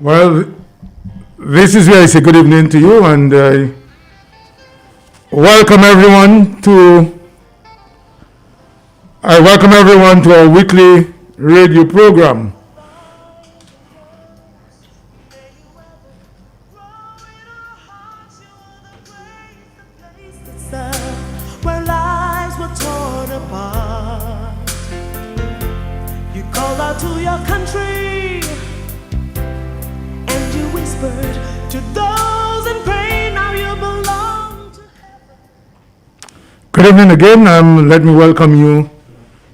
Well, this is where I say good evening to you and welcome everyone to I welcome everyone to our weekly radio program. Where lives were torn apart, you called out to your country and you whispered to those in pain. Now you belong to heaven. Good evening again. Let me welcome you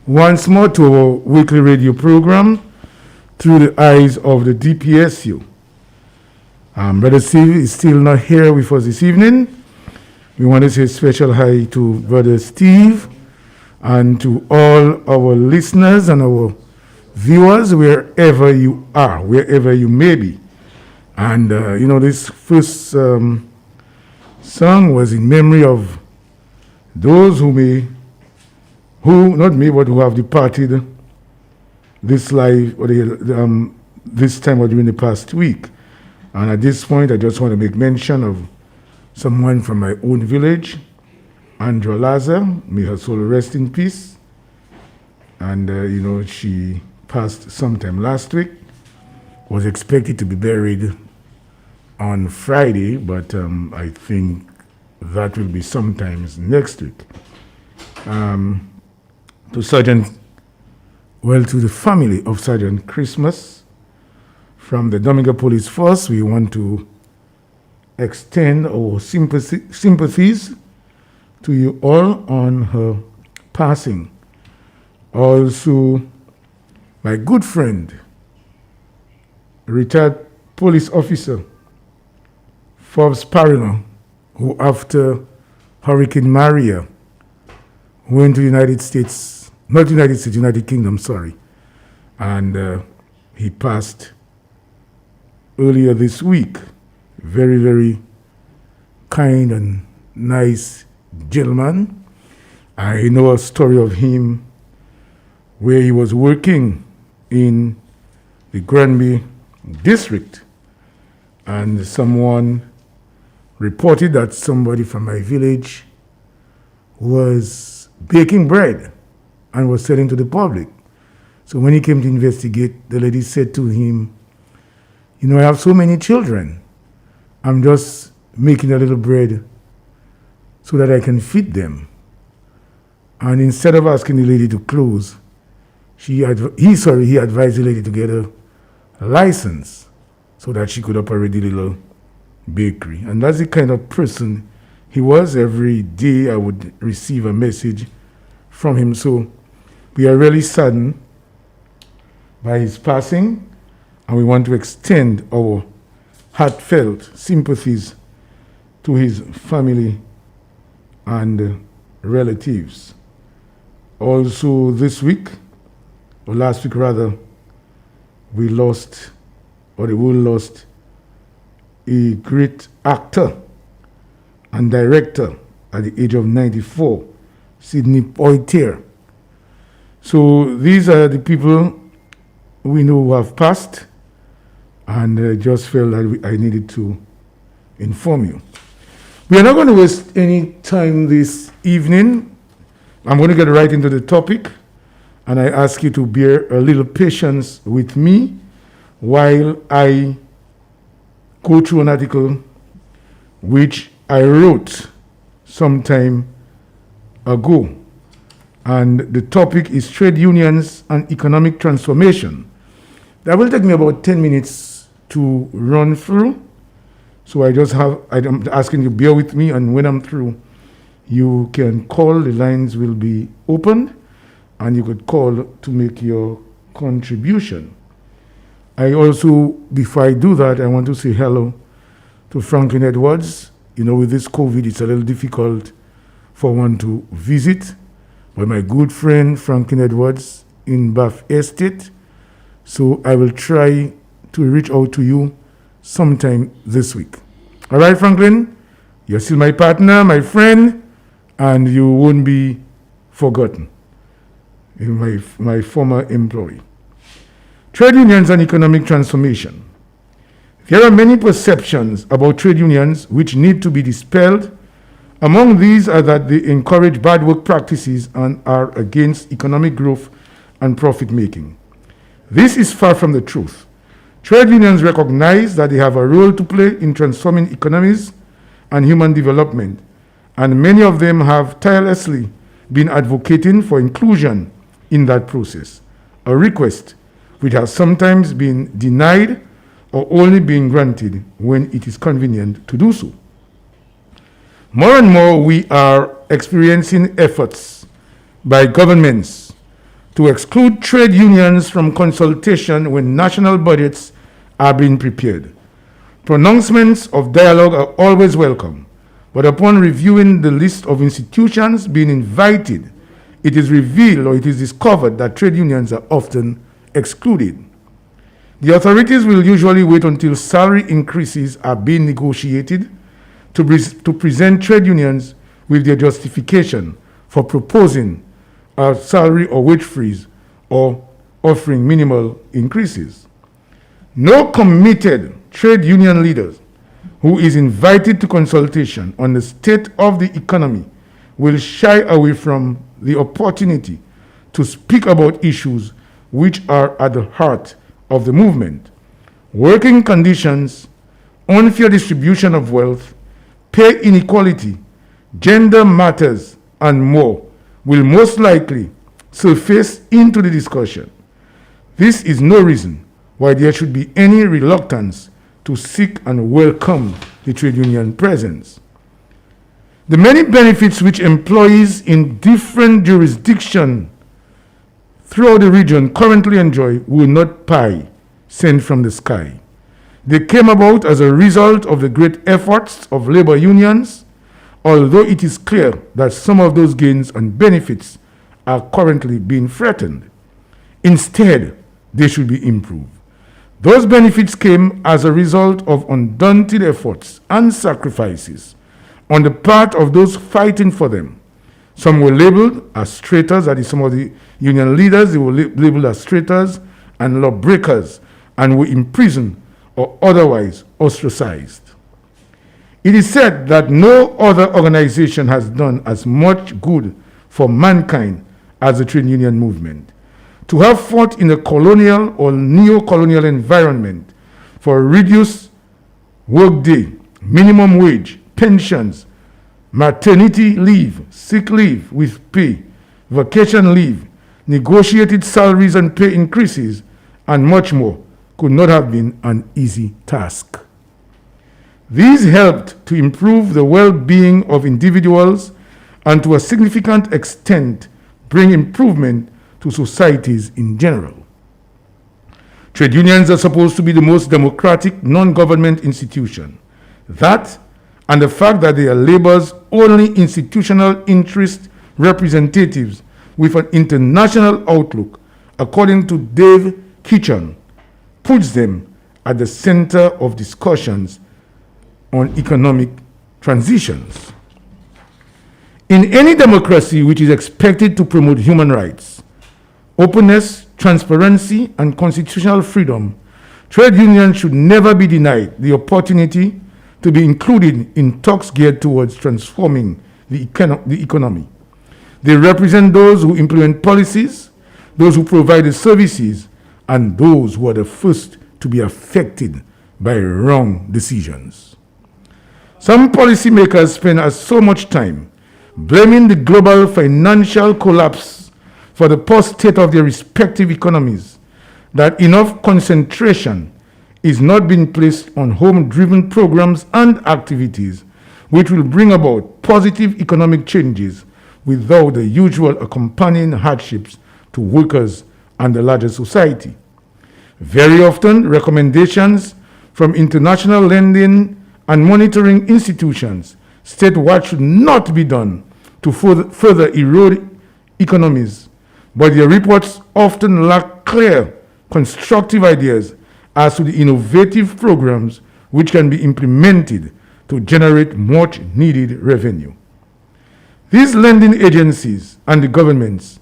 once more to our weekly radio program through the eyes of the DPSU. Brother Steve is still not here with us this evening. We want to say a special hi to Brother Steve and to all our listeners and our viewers wherever you are, wherever you may be. And, this first song was in memory of those who have departed this life or this time or during the past week. And at this point, I just want to make mention of someone from my own village, Andra Lazar. May her soul rest in peace. And, she passed sometime last week. Was expected to be buried on Friday, but I think that will be sometimes next week. To the family of Sergeant Christmas from the Domingo Police Force, we want to extend our sympathies to you all on her passing. Also, my good friend, retired police officer Forbes Parino, who after Hurricane Maria went to United Kingdom, and he passed earlier this week. Very, very kind and nice gentleman. I know a story of him where he was working in the Granby district, and someone reported that somebody from my village was baking bread and was selling to the public. So when he came to investigate, the lady said to him, I have so many children. I'm just making a little bread so that I can feed them. And instead of asking the lady to close, he advised the lady to get a license so that she could operate the little bakery. And that's the kind of person he was. Every day I would receive a message from him. So we are really saddened by his passing, and we want to extend our heartfelt sympathies to his family and relatives. Also this week, or last week rather, the world lost a great actor and director at the age of 94, Sidney Poitier. So these are the people we know who have passed, and I just felt that I needed to inform you. We are not going to waste any time this evening. I'm going to get right into the topic, and I ask you to bear a little patience with me while I go through an article which I wrote some time ago. And the topic is trade unions and economic transformation. That will take me about 10 minutes to run through. So I'm asking you to bear with me, and when I'm through, you can call. The lines will be opened, and you could call to make your contribution. I also, before I do that, I want to say hello to Franklin Edwards. With this COVID, it's a little difficult for one to visit, but my good friend Franklin Edwards in Bath Estate. So I will try to reach out to you sometime this week. All right, Franklin, you're still my partner, my friend, and you won't be forgotten. My former employee. Trade unions and economic transformation. There are many perceptions about trade unions which need to be dispelled. Among these are that they encourage bad work practices and are against economic growth and profit making. This is far from the truth. Trade unions recognize that they have a role to play in transforming economies and human development, and many of them have tirelessly been advocating for inclusion in that process, a request which has sometimes been denied or only been granted when it is convenient to do so. More and more, we are experiencing efforts by governments to exclude trade unions from consultation when national budgets are being prepared. Pronouncements of dialogue are always welcome, but upon reviewing the list of institutions being invited, it is revealed or it is discovered that trade unions are often excluded. The authorities will usually wait until salary increases are being negotiated to present trade unions with their justification for proposing a salary or wage freeze or offering minimal increases. No committed trade union leaders who is invited to consultation on the state of the economy will shy away from the opportunity to speak about issues which are at the heart of the movement. Working conditions, unfair distribution of wealth, pay inequality, gender matters, and more will most likely surface into the discussion. This is no reason why there should be any reluctance to seek and welcome the trade union presence. The many benefits which employees in different jurisdictions throughout the region currently enjoy were not pie sent from the sky. They came about as a result of the great efforts of labor unions, although it is clear that some of those gains and benefits are currently being threatened. Instead, they should be improved. Those benefits came as a result of undaunted efforts and sacrifices on the part of those fighting for them. Some were labeled as traitors, that is, some of the union leaders, they were labeled as traitors and lawbreakers and were imprisoned or otherwise ostracized. It is said that no other organization has done as much good for mankind as the trade union movement. To have fought in a colonial or neo-colonial environment for a reduced workday, minimum wage, pensions, maternity leave, sick leave with pay, vacation leave, negotiated salaries and pay increases, and much more could not have been an easy task. These helped to improve the well-being of individuals and to a significant extent bring improvement to societies in general. Trade unions are supposed to be the most democratic non-government institution. That and the fact that they are labor's only institutional interest representatives with an international outlook, according to Dave Kitchen, puts them at the center of discussions on economic transitions. In any democracy which is expected to promote human rights, openness, transparency, and constitutional freedom, trade unions should never be denied the opportunity to be included in talks geared towards transforming the economy. They represent those who implement policies, those who provide the services, and those who are the first to be affected by wrong decisions. Some policymakers spend so much time blaming the global financial collapse for the poor state of their respective economies that enough concentration is not being placed on home-driven programs and activities which will bring about positive economic changes without the usual accompanying hardships to workers and the larger society. Very often, recommendations from international lending and monitoring institutions state what should not be done to further erode economies, but their reports often lack clear, constructive ideas as to the innovative programs which can be implemented to generate much needed revenue. These lending agencies and the governments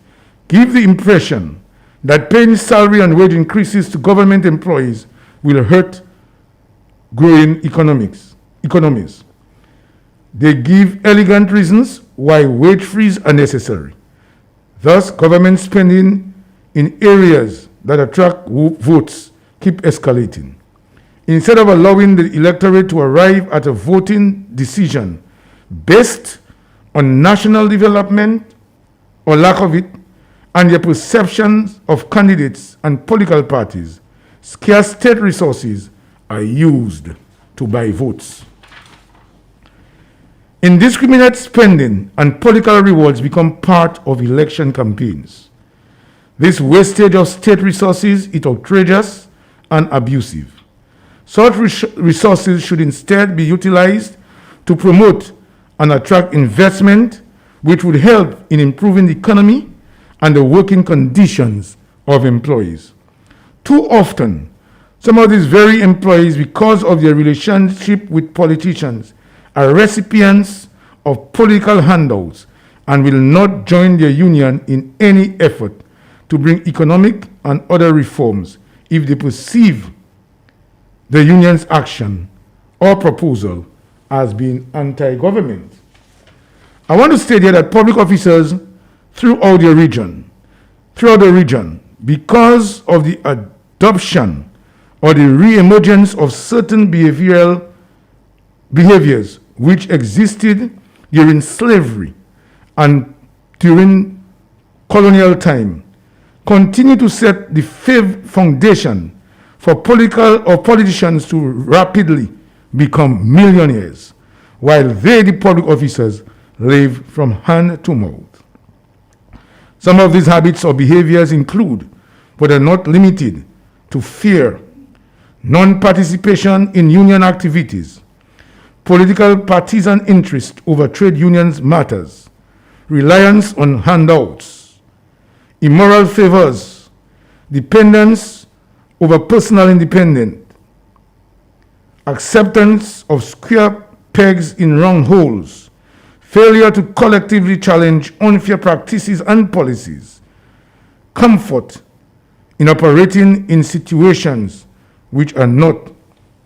give the impression that paying salary and wage increases to government employees will hurt growing economies. They give elegant reasons why wage freeze are necessary. Thus, government spending in areas that attract votes keep escalating. Instead of allowing the electorate to arrive at a voting decision based on national development or lack of it, and their perceptions of candidates and political parties, scarce state resources are used to buy votes. Indiscriminate spending and political rewards become part of election campaigns. This wastage of state resources is outrageous and abusive. Such resources should instead be utilized to promote and attract investment, which would help in improving the economy and the working conditions of employees. Too often, some of these very employees, because of their relationship with politicians, are recipients of political handouts and will not join their union in any effort to bring economic and other reforms if they perceive the union's action or proposal as being anti-government. I want to state here that public officers throughout the region, because of the adoption or the re-emergence of certain behaviors which existed during slavery and during colonial time, continue to set the foundation for politicians to rapidly become millionaires, while they, the public officers, live from hand to mouth. Some of these habits or behaviors include, but are not limited to, fear, non-participation in union activities, political partisan interest over trade unions matters, reliance on handouts, immoral favors, dependence over personal independence, acceptance of square pegs in round holes, failure to collectively challenge unfair practices and policies, comfort in operating in situations which are not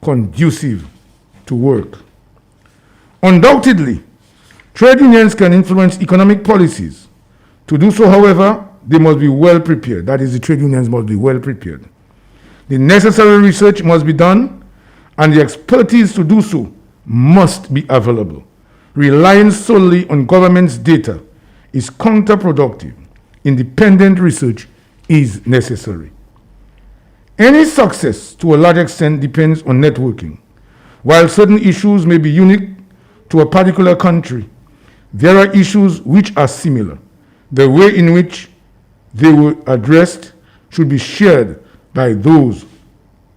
conducive to work. Undoubtedly, trade unions can influence economic policies. To do so, however, they must be well prepared. That is, the trade unions must be well prepared. The necessary research must be done, and the expertise to do so must be available. Relying solely on government's data is counterproductive. Independent research is necessary. Any success, to a large extent, depends on networking. While certain issues may be unique to a particular country, there are issues which are similar. The way in which they were addressed should be shared by those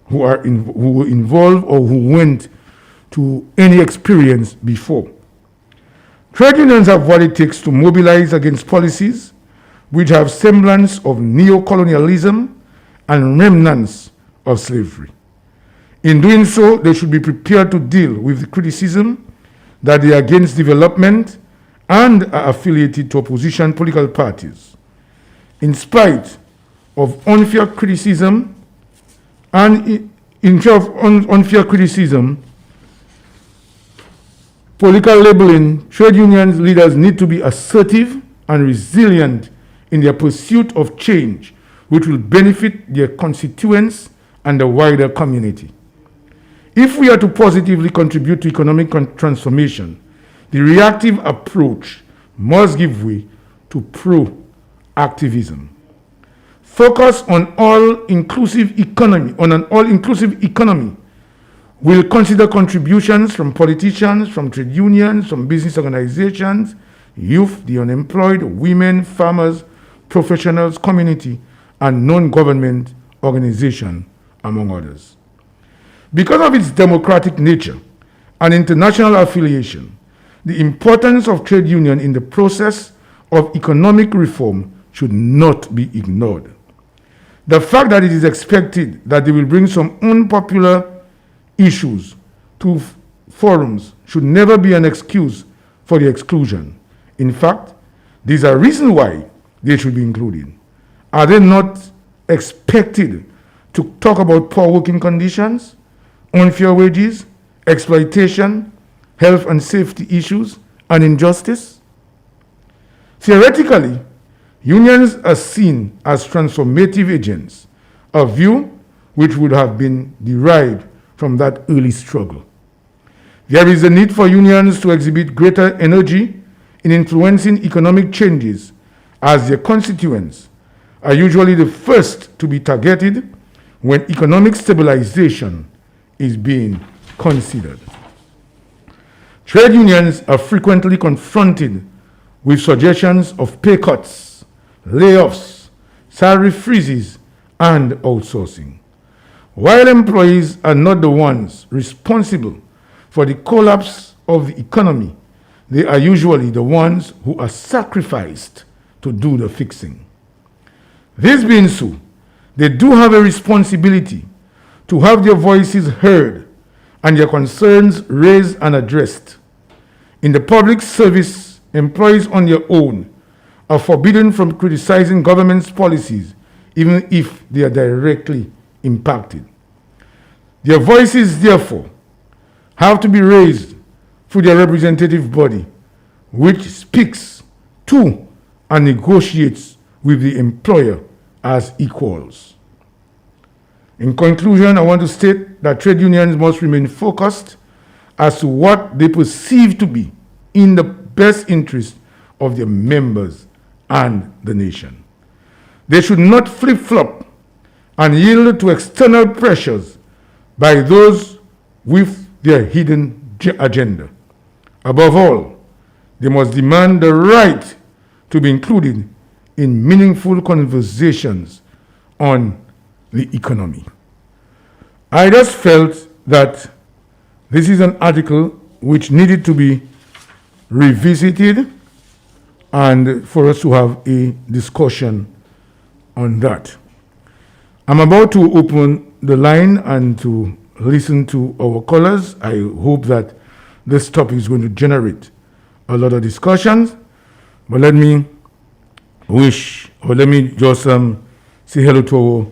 who were involved or who went to any experience before. Trade unions have what it takes to mobilize against policies which have semblance of neo-colonialism and remnants of slavery. In doing so, they should be prepared to deal with the criticism that they are against development and are affiliated to opposition political parties. In spite of unfair criticism, political labeling, trade unions leaders need to be assertive and resilient in their pursuit of change, which will benefit their constituents and the wider community. If we are to positively contribute to economic transformation, the reactive approach must give way to proactivism. Focus on an all-inclusive economy will consider contributions from politicians, from trade unions, from business organizations, youth, the unemployed, women, farmers, professionals, community, and non-government organizations, among others. Because of its democratic nature and international affiliation, the importance of trade union in the process of economic reform should not be ignored. The fact that it is expected that they will bring some unpopular issues to forums should never be an excuse for the exclusion. In fact, these are reasons why they should be included. Are they not expected to talk about poor working conditions, unfair wages, exploitation, health and safety issues, and injustice? Theoretically, unions are seen as transformative agents, a view which would have been derived from that early struggle. There is a need for unions to exhibit greater energy in influencing economic changes, as their constituents are usually the first to be targeted when economic stabilization is being considered. Trade unions are frequently confronted with suggestions of pay cuts, layoffs, salary freezes, and outsourcing. While employees are not the ones responsible for the collapse of the economy, they are usually the ones who are sacrificed to do the fixing. This being so, they do have a responsibility to have their voices heard and their concerns raised and addressed. In the public service, employees on their own are forbidden from criticizing government's policies, even if they are directly impacted. Their voices, therefore, have to be raised through their representative body, which speaks to and negotiates with the employer as equals. In conclusion, I want to state that trade unions must remain focused as to what they perceive to be in the best interest of their members and the nation. They should not flip-flop and yield to external pressures by those with their hidden agenda. Above all, they must demand the right to be included in meaningful conversations on the economy. I just felt that this is an article which needed to be revisited and for us to have a discussion on that. I'm about to open the line and to listen to our callers. I hope that this topic is going to generate a lot of discussions, but let me just say hello to our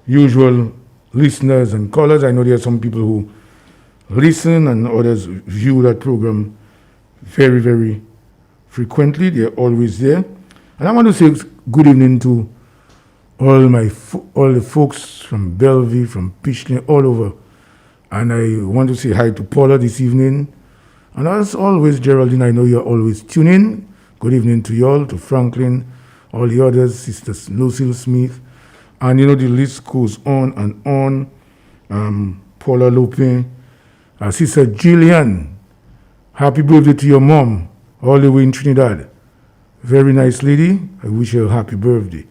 usual listeners and callers. I know there are some people who listen and others view that program very, very frequently. They're always there. And I want to say good evening to all the folks from Bellevue, from Pichney, all over. And I want to say hi to Paula this evening. And as always, Geraldine, I know you're always tuning in. Good evening to y'all, to Franklin, all the others, Sister Lucille Smith. And the list goes on and on. Paula Lopin, Sister Jillian, happy birthday to your mom, all the way in Trinidad. Very nice lady. I wish her a happy birthday.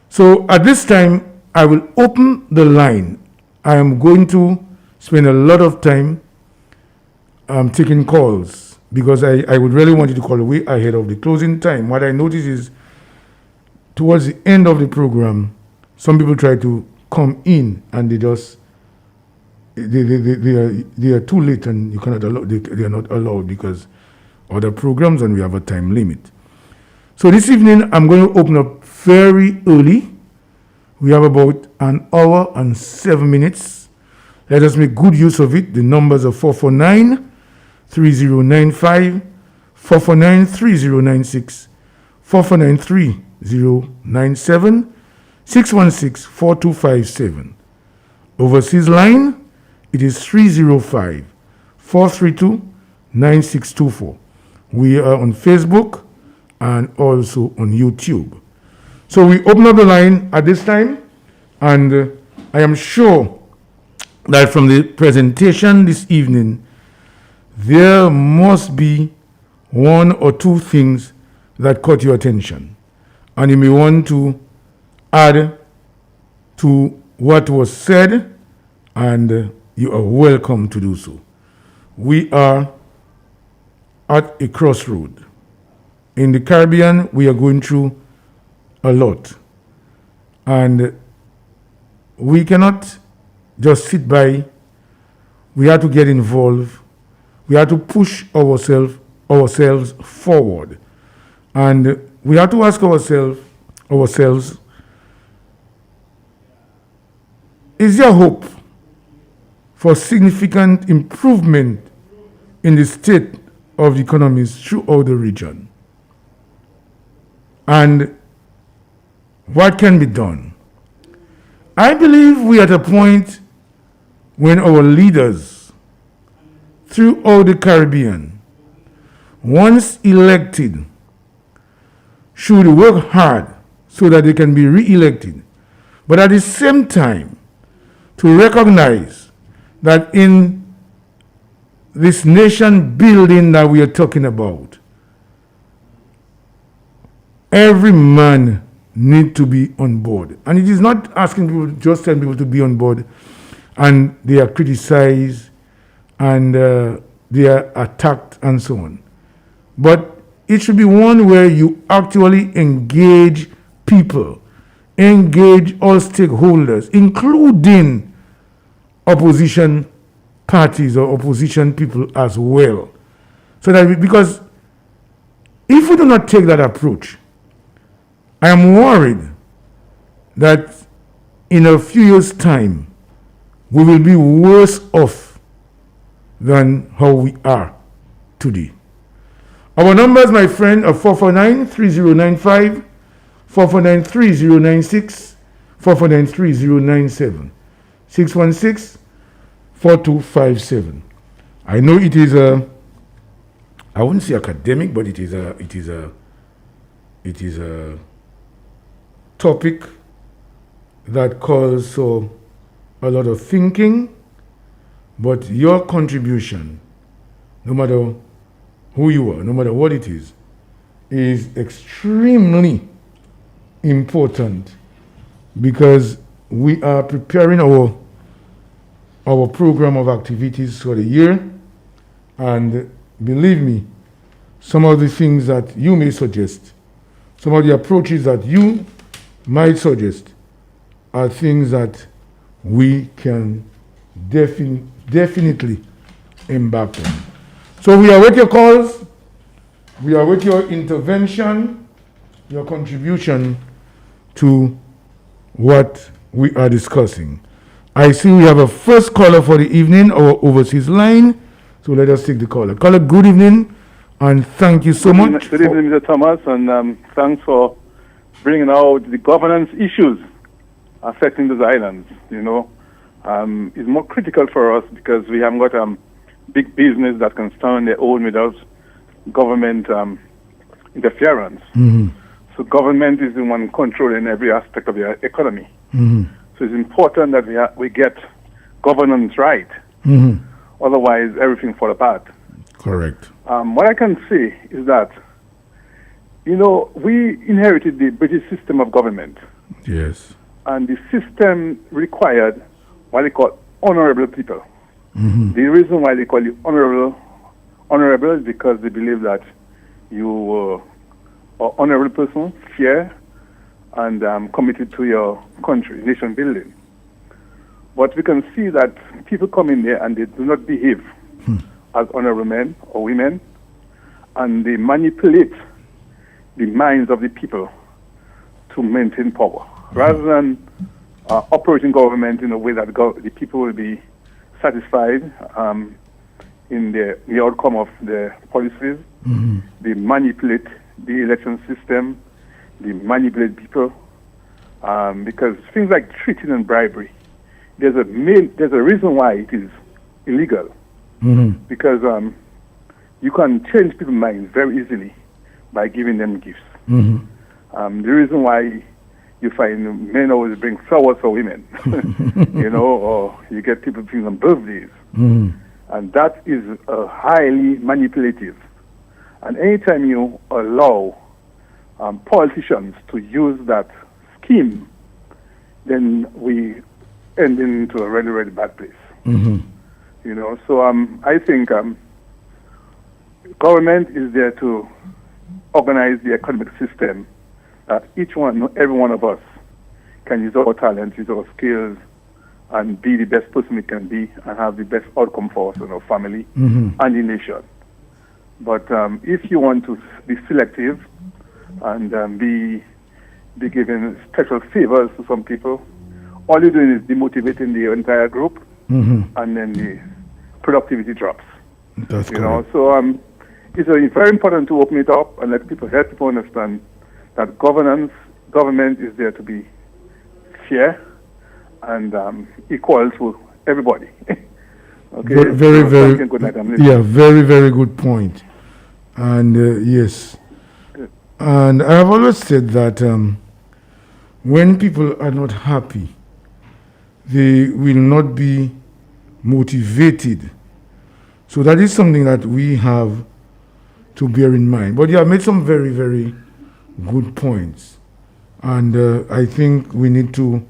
So at this time, I will open the line. I am going to spend a lot of time taking calls because I would really want you to call way ahead of the closing time. What I notice is towards the end of the program, some people try to come in and they are too late and you cannot allow. They are not allowed because other programs and we have a time limit. So this evening I'm going to open up very early. We have about an hour and 7 minutes. Let us make good use of it. The numbers are 449-3095, 449-3096, 449-3097, 616-4257. Overseas line, it is 305-432-9624. We are on Facebook and also on YouTube. So we open up the line at this time, and I am sure that from the presentation this evening, there must be one or two things that caught your attention, and you may want to add to what was said, and you are welcome to do so. We are at a crossroad. In the Caribbean, we are going through a lot, and we cannot just sit by. We have to get involved. We have to push ourselves forward, and we have to ask ourselves, is there hope for significant improvement in the state of the economies throughout the region. And what can be done? I believe we are at a point when our leaders throughout the Caribbean, once elected, should work hard so that they can be re-elected. But at the same time, to recognize that in this nation building that we are talking about, every man needs to be on board. And it is not asking people, just telling people to be on board and they are criticized and they are attacked and so on. But it should be one where you actually engage people, engage all stakeholders, including opposition parties or opposition people as well. So that because if we do not take that approach, I am worried that in a few years' time, we will be worse off than how we are today. Our numbers, my friend, are 449-3095, 449-3096, 449-3097, 616-4257. I know it is I wouldn't say academic, but it is a topic that calls for a lot of thinking, but your contribution, no matter who you are, no matter what it is extremely important because we are preparing our program of activities for the year. And believe me, some of the things that you may suggest, some of the approaches that you might suggest are things that we can definitely embark on. So we await your calls, we await your intervention, your contribution to what we are discussing. I see we have a first caller for the evening, our overseas line. So let us take the caller. Caller, good evening, and thank you so much. Good evening, Mr. Thomas, and thanks for bringing out the governance issues affecting those islands. It's more critical for us because we haven't got big business that can stand on their own without government interference. Mm-hmm. So government is the one controlling every aspect of the economy. Mm-hmm. So it's important that we get governance right. Mm-hmm. Otherwise, everything falls apart. Correct. What I can say is that, we inherited the British system of government. Yes. And the system required what they call honorable people. Mm-hmm. The reason why they call you honorable is because they believe that you are an honorable person, fair, and committed to your country, nation building. But we can see that people come in there and they do not behave as honorable men or women, and they manipulate the minds of the people to maintain power, rather than operating government in a way that the people will be satisfied in the outcome of their policies. Mm-hmm. They manipulate the election system, they manipulate people, because things like cheating and bribery, there's a reason why it is illegal. Mm-hmm. Because you can change people's minds very easily by giving them gifts. Mm-hmm. The reason why you find men always bring flowers for women, or you get people things on birthdays. Mm-hmm. And that is highly manipulative. And anytime you allow politicians to use that scheme, then we end into a really, really bad place. Mm-hmm. So I think government is there to organize the economic system that every one of us can use our talents, use our skills, and be the best person we can be and have the best outcome for us and our family and the nation. But if you want to be selective and be giving special favors to some people, all you're doing is demotivating the entire group, and then the productivity drops. That's You know, correct. so it's very important to open it up and let people help people understand that government is there to be fair and equal to everybody. Okay. Very, So, very, thank you, good night. I'm listening. yeah, very, very good point. And yes, and I have always said that when people are not happy, they will not be motivated. So that is something that we have to bear in mind. But you have made some very, very good points. And I think we need to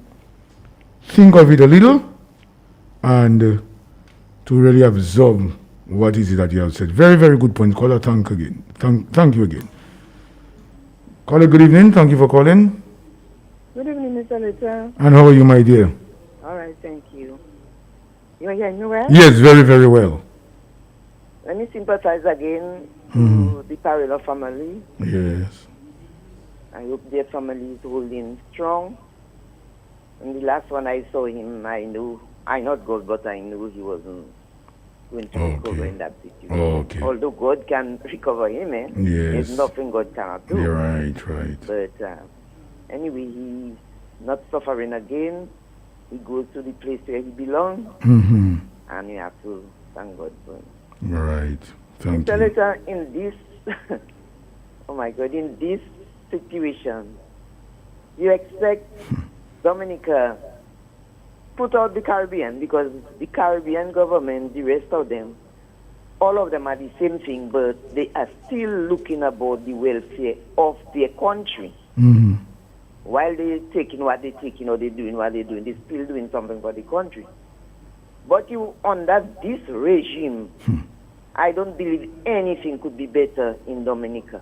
think of it a little and to really absorb what is it that you have said. Very, very good point. Caller, thank you again. Caller, good evening. Thank you for calling. Good evening, Mr. Little. And how are you, my dear? All right, thank you. You are hearing me well? Yes, very, very well. Let me sympathize again to the Parilla family. Yes. I hope their family is holding strong. And the last one I saw him, I not God, but I knew he wasn't going to recover in that situation. Okay. Although God can recover him, Yes. there's nothing God cannot do. You're right. But anyway, he's not suffering again. He goes to the place where he belongs, Mm-hmm. and you have to thank God for him. Right. Thank So you. later in this, oh my God, in this situation, you expect Dominica put out the Caribbean, because the Caribbean government, the rest of them, all of them are the same thing, but they are still looking about the welfare of their country. Mm-hmm. While they're taking what they're taking or they're doing what they're doing, they're still doing something for the country. But you, under this regime, I don't believe anything could be better in Dominica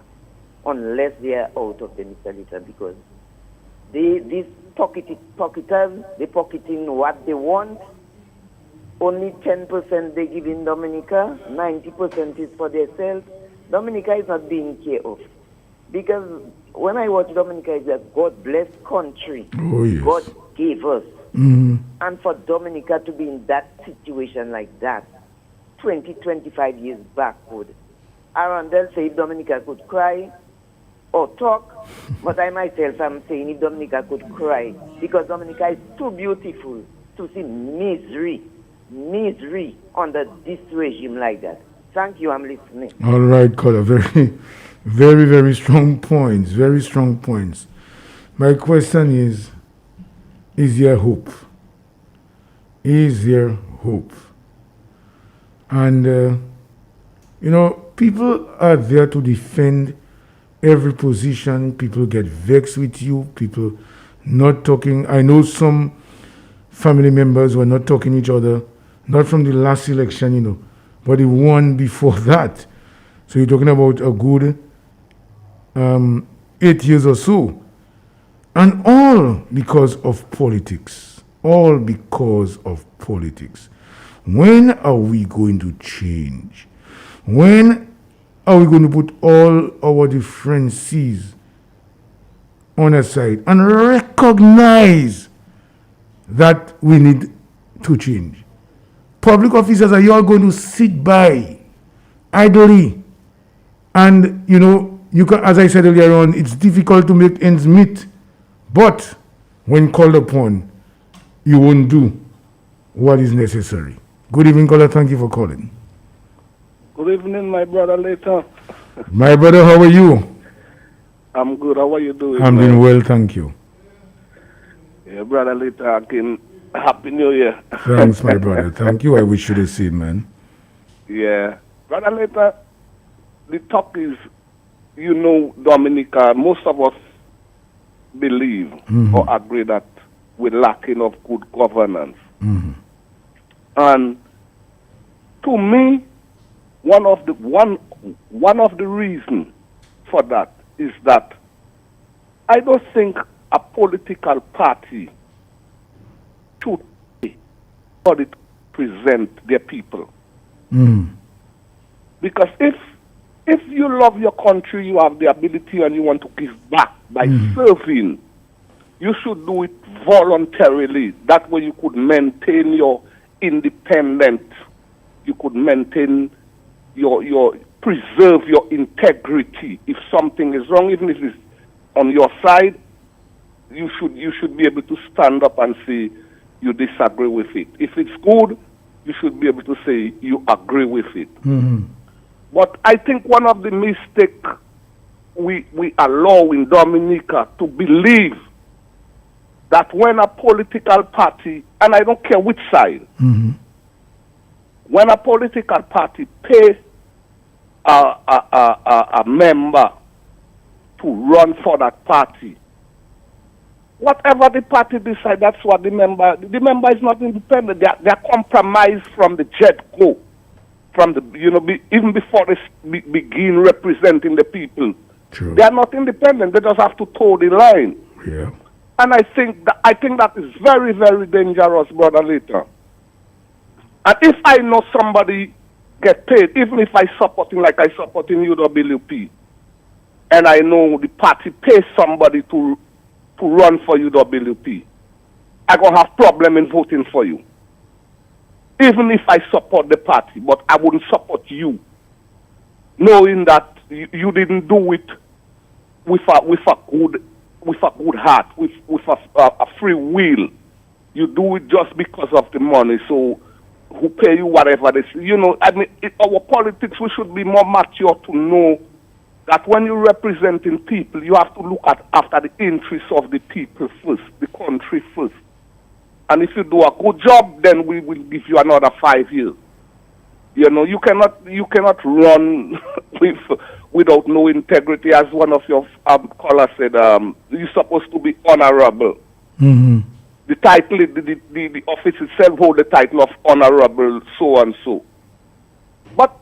unless they are out of the Mr. Little, because these pocketers, they're pocketing what they want. Only 10% they give in Dominica, 90% is for themselves. Dominica is not being cared of. Because when I watch Dominica, it's a God-blessed country. Oh, yes. God gave us. Mm-hmm. And for Dominica to be in that situation like that, 20, 25 years backward, Arundel say if Dominica could cry or talk, but I myself am saying if Dominica could cry, because Dominica is too beautiful to see misery under this regime like that. Thank you, I'm listening. All right, caller. Very, very, very strong points. Very strong points. My question is there hope? Is there hope? And, people are there to defend every position. People get vexed with you. People not talking. I know some family members were not talking to each other, not from the last election, but the one before that. So you're talking about a good 8 years or so. And all because of politics. All because of politics. When are we going to change? When are we going to put all our differences on a side and recognize that we need to change? Public officers, are you all going to sit by idly? And, you can, as I said earlier on, it's difficult to make ends meet. But when called upon, you won't do what is necessary. Good evening, caller. Thank you for calling. Good evening, my brother Later. My brother, how are you? I'm good. How are you doing? I'm doing well, thank you. Yeah, brother Later, again, Happy New Year. Thanks, my brother. Thank you. I wish you the same, man. Yeah. Brother Later, the talk is, Dominica, most of us believe or agree that we're lacking of good governance. Mm-hmm. And to me, one of the reasons for that is that I don't think a political party should present their people. Mm. Because if you love your country, you have the ability and you want to give back by serving, you should do it voluntarily. That way you could maintain your independent. You could maintain your preserve your integrity. If something is wrong, even if it's on your side, you should be able to stand up and say you disagree with it. If it's good, you should be able to say you agree with it. Mm-hmm. But I think one of the mistakes we allow in Dominica to believe that when a political party, and I don't care which side, Mm-hmm. when a political party pay a member to run for that party, whatever the party decides, that's what the member is not independent. They are compromised from the get-go, from the, even before they begin representing the people. True. They are not independent. They just have to toe the line. Yeah. And I think that is very, very dangerous, Brother Later. And if I know somebody get paid, even if I support him like I support in UWP, and I know the party pays somebody to run for UWP, I'm going to have problem in voting for you. Even if I support the party, but I wouldn't support you, knowing that you didn't do it with a good heart, with a free will. You do it just because of the money. So who pay you whatever they say. I mean, our politics, we should be more mature to know that when you're representing people, you have to look after the interests of the people first, the country first. And if you do a good job, then we will give you another 5 years. You cannot run without no integrity. As one of your callers said, you're supposed to be honorable. Mm-hmm. The title, the office itself hold the title of honorable so and so. But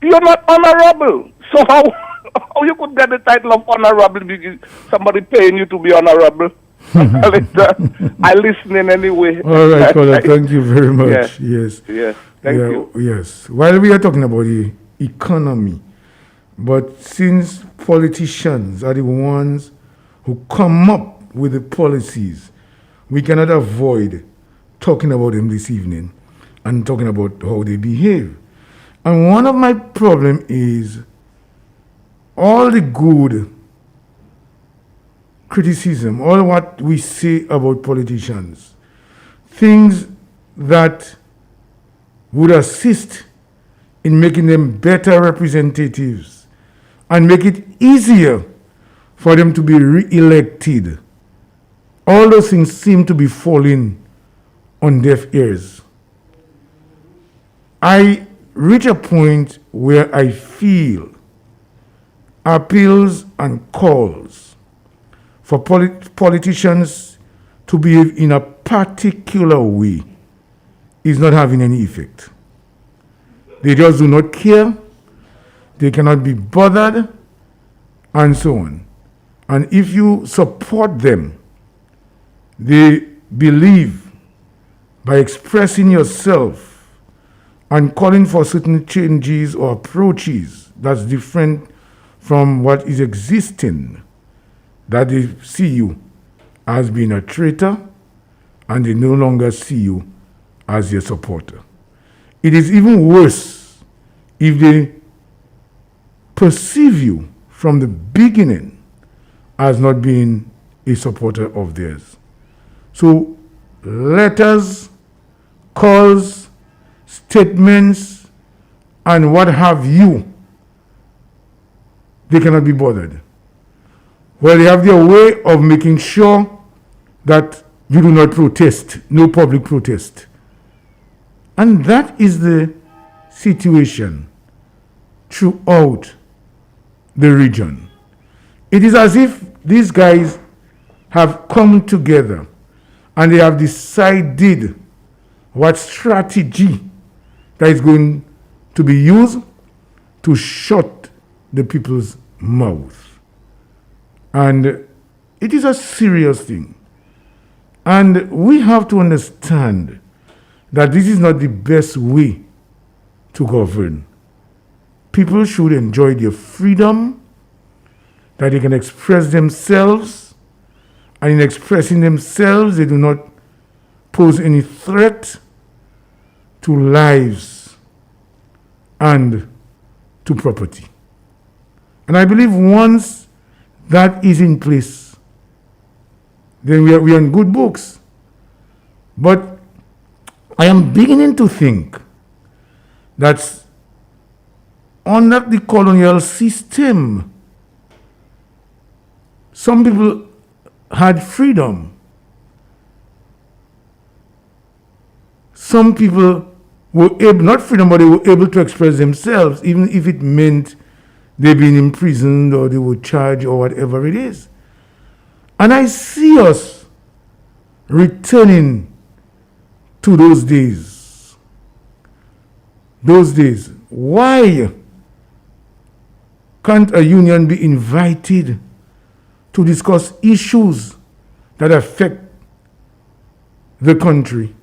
you're not honorable. So how you could get the title of honorable because somebody paying you to be honorable? I listen in anyway. All right, caller, thank you very much. Yeah. Yes. Yes. Thank you. Yes. While we are talking about the economy, but since politicians are the ones who come up with the policies, we cannot avoid talking about them this evening and talking about how they behave. And one of my problems is all the good criticism, all what we say about politicians, things that would assist in making them better representatives and make it easier for them to be re-elected. All those things seem to be falling on deaf ears. I reach a point where I feel appeals and calls for politicians to behave in a particular way is not having any effect. They just do not care, they cannot be bothered, and so on. And if you support them, they believe by expressing yourself and calling for certain changes or approaches that's different from what is existing, that they see you as being a traitor and they no longer see you as their supporter. It is even worse if they perceive you from the beginning as not being a supporter of theirs. So letters, calls, statements, and what have you, they cannot be bothered. Well, they have their way of making sure that you do not protest, no public protest. And that is the situation throughout the region. It is as if these guys have come together and they have decided what strategy that is going to be used to shut the people's mouth. And it is a serious thing. And we have to understand that this is not the best way to govern. People should enjoy their freedom, that they can express themselves, and in expressing themselves, they do not pose any threat to lives and to property. And I believe once that is in place, then we are in good books. But I am beginning to think that under the colonial system, some people had freedom. Some people were able, not freedom, but they were able to express themselves, even if it meant they've been imprisoned or they were charged or whatever it is. And I see us returning to those days. Those days. Why can't a union be invited to discuss issues that affect the country,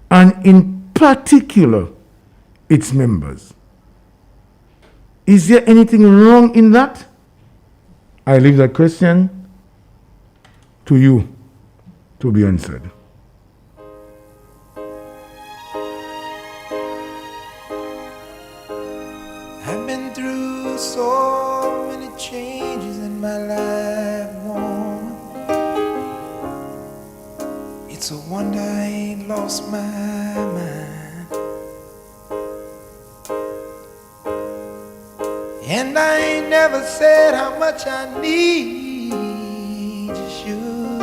and in particular, its members? Is there anything wrong in that? I leave that question to you to be answered. I've been through so many changes in my life, woman. It's a wonder I ain't lost my mind. And I ain't never said how much I need you, sugar.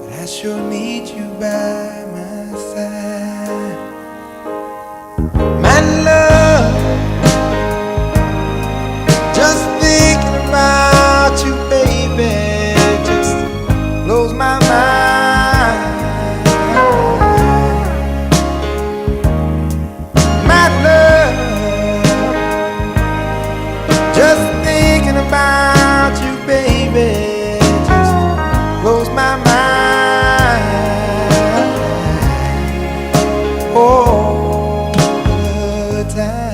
But I sure need you by my side. My love, just thinking about you, baby, just blows my mind. My love, just thinking about you, baby, just blows my mind. All the time.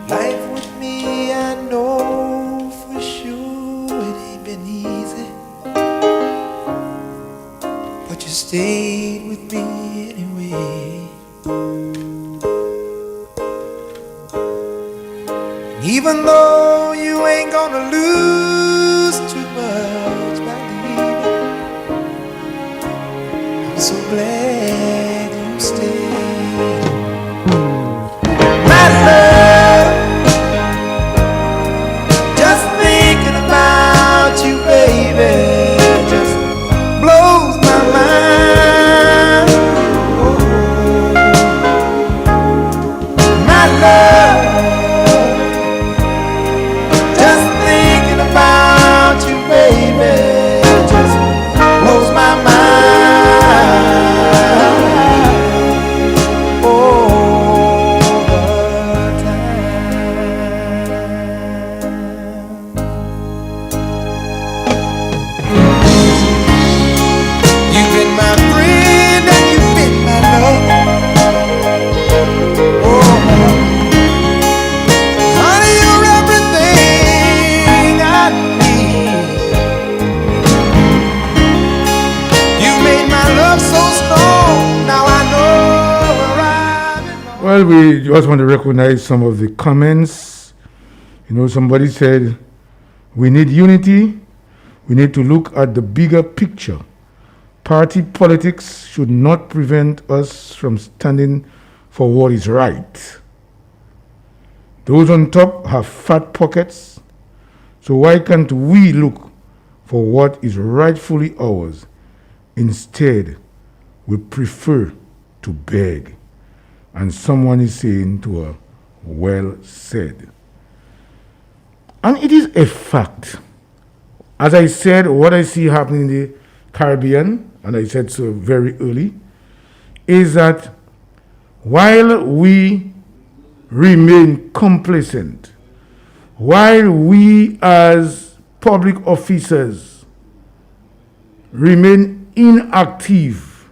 Life with me, I know for sure it ain't been easy, but you stayed with me anyway. And even though you ain't gonna lose too much by leaving, I'm so glad you stayed. My love, just thinking about you, baby, just blows my mind. My love, just thinking about you, baby, just blows my mind. All the time. You've been my friend and you've been my love. Oh, honey, you're everything I need. You made my love so strong. Now I know where I belong. Well, we just want to recognize some of the comments. You know, somebody said, we need unity. We need to look at the bigger picture. Party politics should not prevent us from standing for what is right. Those on top have fat pockets, so why can't we look for what is rightfully ours? Instead, we prefer to beg. And someone is saying to her, well said. And it is a fact. As I said, what I see happening in the Caribbean, and I said so very early, is that while we remain complacent, while we as public officers remain inactive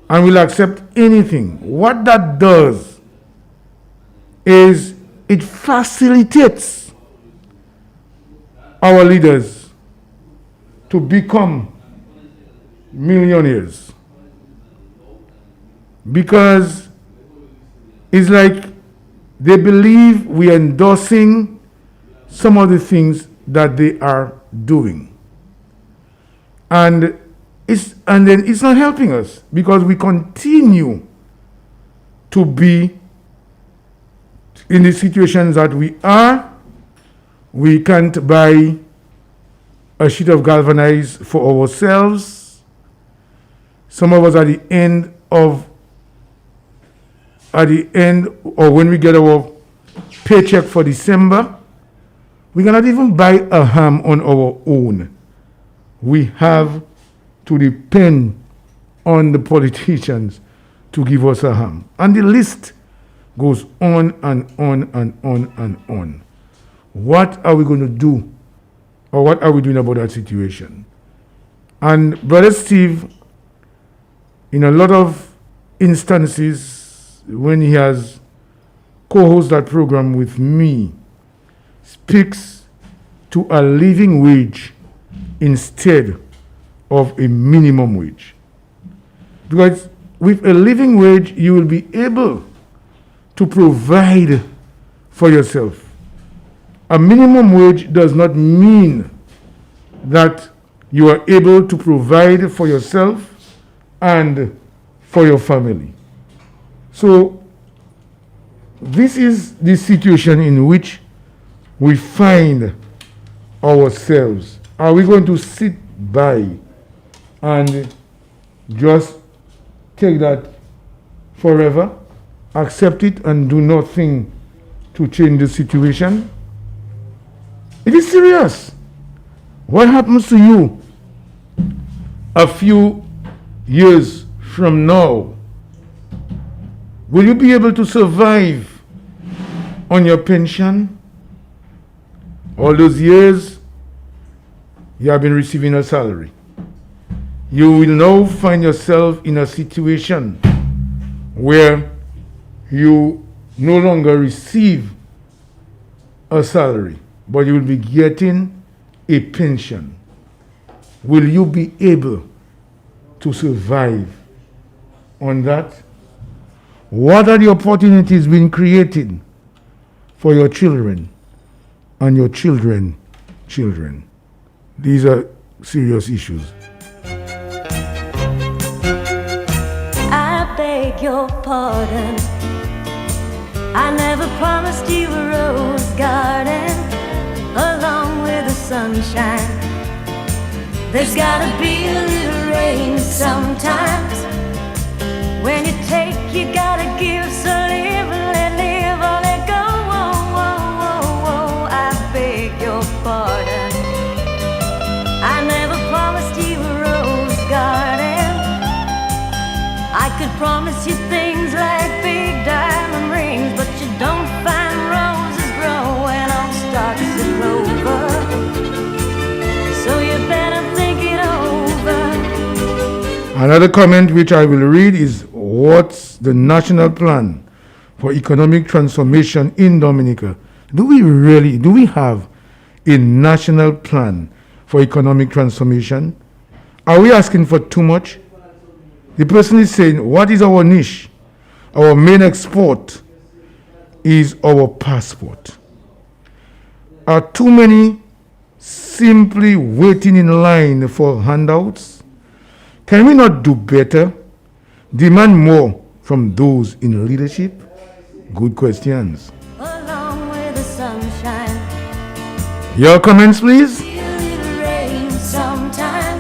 and will accept anything, what that does is it facilitates our leaders to become millionaires, because it's like they believe we are endorsing some of the things that they are doing. And then it's not helping us, because we continue to be in the situations that we are. We can't buy a sheet of galvanized for ourselves. Some of us at the end, or when we get our paycheck for December, we cannot even buy a ham on our own. We have to depend on the politicians to give us a ham. And the list goes on and on and on and on. What are we going to do? Or what are we doing about that situation? And Brother Steve, in a lot of instances, when he has co-hosted that program with me, speaks to a living wage instead of a minimum wage. Because with a living wage, you will be able to provide for yourself. A minimum wage does not mean that you are able to provide for yourself and for your family. So, this is the situation in which we find ourselves. Are we going to sit by and just take that forever, accept it, and do nothing to change the situation? It is serious. What happens to you a few years from now? Will you be able to survive on your pension? All those years you have been receiving a salary. You will now find yourself in a situation where you no longer receive a salary, but you will be getting a pension. Will you be able to survive on that? What are the opportunities being created for your children and your children's children? These are serious issues. I beg your pardon. I never promised you a rose garden along with the sunshine. There's gotta be a little rain sometimes. When you take, you gotta give. So live, let or let go. Oh, oh, oh, oh. I beg your pardon. I never promised you a rose garden. I could promise you things like big diamond rings, but you don't find roses growing on stalks of clover. So you better think it over. Another comment which I will read is, what's the national plan for economic transformation in Dominica? Do we have a national plan for economic transformation? Are we asking for too much? The person is saying, what is our niche? Our main export is our passport. Are too many simply waiting in line for handouts? Can we not do better? Demand more from those in leadership? Good questions. Along with the sunshine. Your comments, please. A little rain sometime.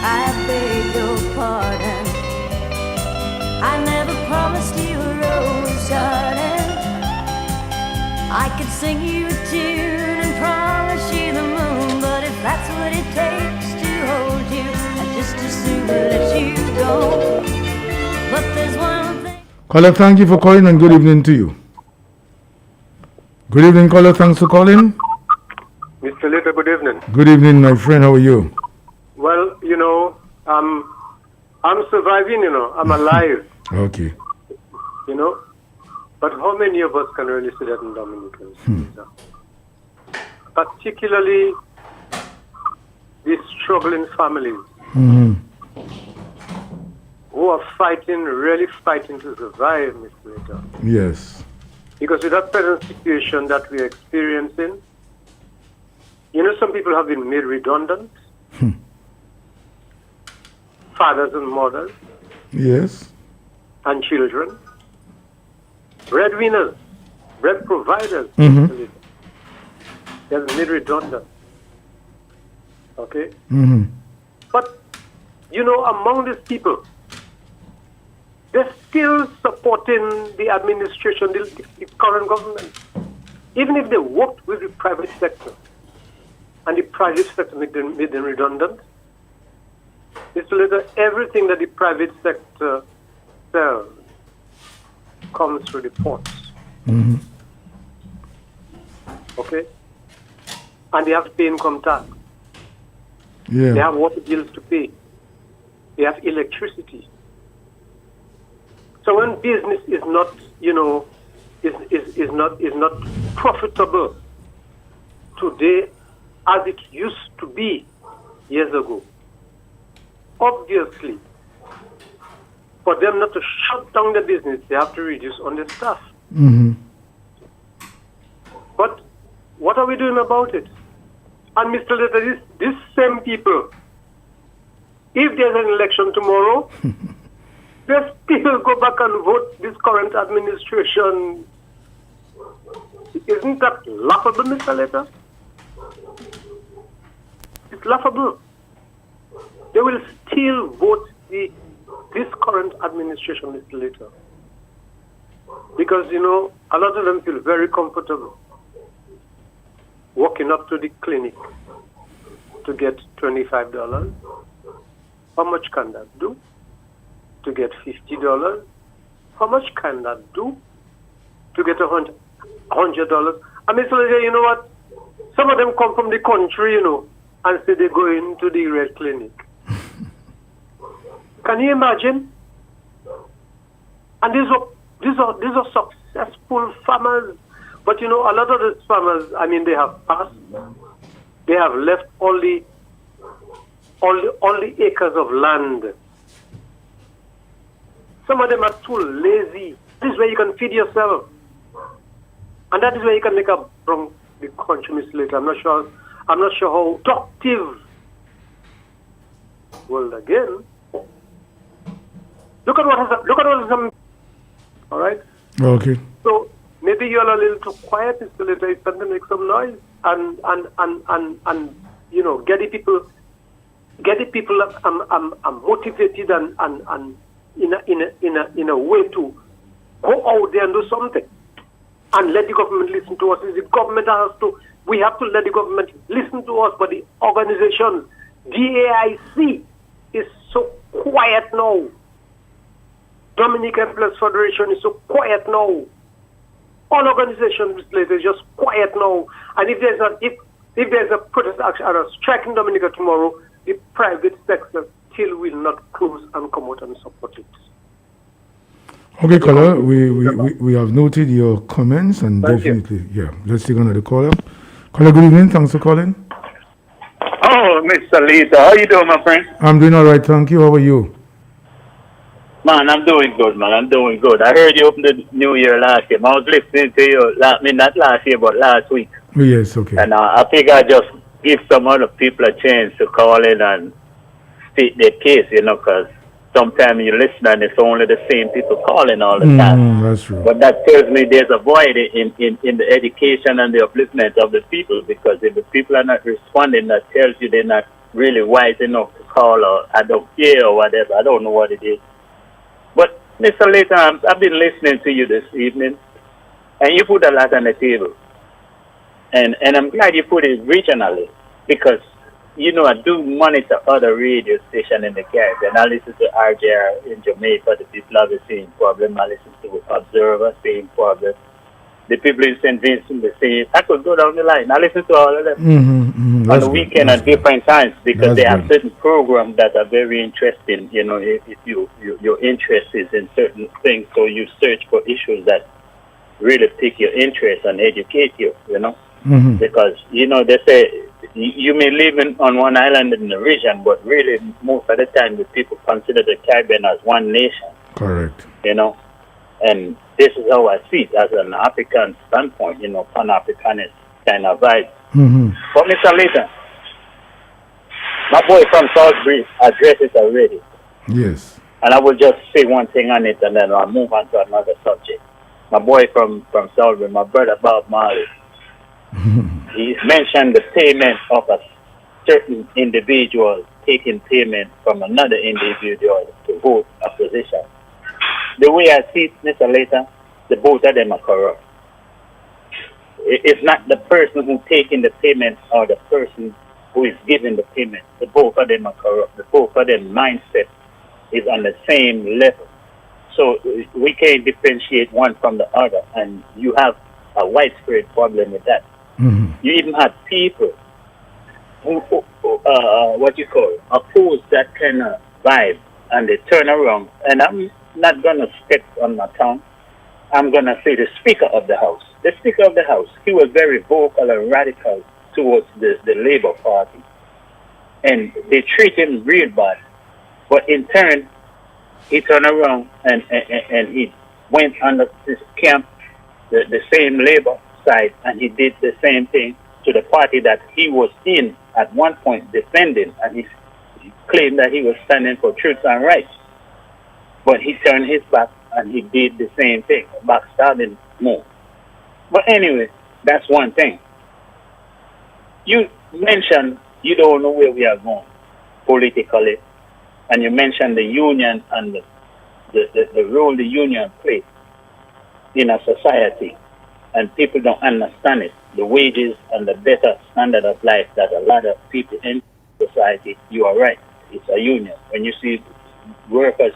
I beg your pardon. I never promised you a rose garden. I could sing you a tune and promise you the moon, but if that's what it takes to hold you, I'd just as soon let you go. But there's one thing. Caller, thank you for calling and good evening to you. Good evening, caller. Thanks for calling. Mr. Later, good evening. Good evening, my friend. How are you? Well, I'm surviving, I'm alive. Okay. you know. But how many of us can really see that in Dominican? Particularly these struggling families who are fighting, really fighting to survive, Mr. Later. Yes. Because with that present situation that we're experiencing, you know, some people have been made redundant. Fathers and mothers Yes. and children. Breadwinners, bread providers. Mhm. They're made redundant. Okay? Mm-hmm. But, you know, among these people, they're still supporting the administration, the current government. Even if they worked with the private sector, and the private sector made them redundant, it's later everything that the private sector sells comes through the ports. Mm-hmm. Okay? And they have to pay income tax. Yeah. They have water bills to pay. They have electricity. So when business is not, you know, is not profitable today as it used to be years ago, obviously, for them not to shut down the business, they have to reduce on the staff. Mm-hmm. But what are we doing about it? And Mr. Letta, these same people, if there's an election tomorrow, they still go back and vote this current administration. Isn't that laughable, Mr. Letta? It's laughable. They will still vote this current administration, Mr. Letta. Because, you know, a lot of them feel very comfortable walking up to the clinic to get $25. How much can that do? To get $50? How much can that do? To get $100? I mean, so you know what? Some of them come from the country, you know, and say they go into the red clinic. Can you imagine? And these are successful farmers. But you know, a lot of these farmers, I mean, they have passed. They have left only acres of land. Some of them are too lazy. This is where you can feed yourself. And that is where you can make up from the country, Mr. Later. I'm not sure how productive. Well, again, look at what has happened. All right? Okay. So maybe you're a little too quiet, Mr. Later. It's time to make some noise and you know, get the people motivated and in a way to go out there and do something and let the government listen to us. We have to let the government listen to us. But the organization, DAIC, is so quiet now. Dominican Employees Federation is so quiet now. All organizations is just quiet now. And if there's a protest action or a strike in Dominica tomorrow, the private sector still will not close and come out and support it. Okay, caller, we have noted your comments and definitely, yeah. Let's take another caller. Caller, good evening. Thanks for calling. Oh, Mr. Lisa, how you doing, my friend? I'm doing all right, thank you. How are you? Man, I'm doing good, man. I'm doing good. I heard you opened the new year last year. I was listening to you, not last year, but last week. Yes, okay. And I figure I just give some other people a chance to call in and state their case, you know, because sometimes you listen and it's only the same people calling all the time. That's true. But that tells me there's a void in the education and the upliftment of the people, because if the people are not responding, that tells you they're not really wise enough to call, or I don't care or whatever. I don't know what it is. But, Mr. Layton, I've been listening to you this evening, and you put a lot on the table. And I'm glad you put it regionally, because, you know, I do monitor other radio stations in the Caribbean. I listen to RJR in Jamaica, the people have the same problem. I listen to Observer, same problem. the people in St. Vincent, they say, I could go down the line. I listen to all of them on That's the good. weekend That's at different times because That's they have good. certain programs that are very interesting. You know, if your interest is in certain things, so you search for issues that really pique your interest and educate you, you know. Because, you know, they say you may live on one island in the region, but really most of the time the people consider the Caribbean as one nation, Correct. you know. And this is how I see it as an African standpoint, you know, Pan-Africanist kind of vibe. But Mr. Layton, my boy from Salisbury addressed it already. Yes. And I will just say one thing on it and then I'll move on to another subject. My boy from Salisbury, my brother Bob Marley, he mentioned the payment of a certain individual taking payment from another individual to vote a position. The way I see it, Mr. Layton, the both of them are corrupt. It's not the person who taking the payment or the person who is giving the payment. The both of them are corrupt. The both of them mindset is on the same level. So we can't differentiate one from the other, and you have a widespread problem with that. You even have people who oppose that kind of vibe, and they turn around, and I'm not going to step on my tongue. I'm going to say the Speaker of the House. The Speaker of the House, he was very vocal and radical towards the Labour Party. And they treat him real bad. But in turn, he turned around and he went under this camp, the same Labour side, and he did the same thing to the party that he was in at one point defending. And he claimed that he was standing for truth and rights. But he turned his back and he did the same thing, backstabbing more. But anyway, that's one thing. You mentioned you don't know where we are going politically, and you mentioned the union and the role the union plays in a society, and people don't understand it. The wages and the better standard of life that a lot of people in society, you are right, it's a union. When you see workers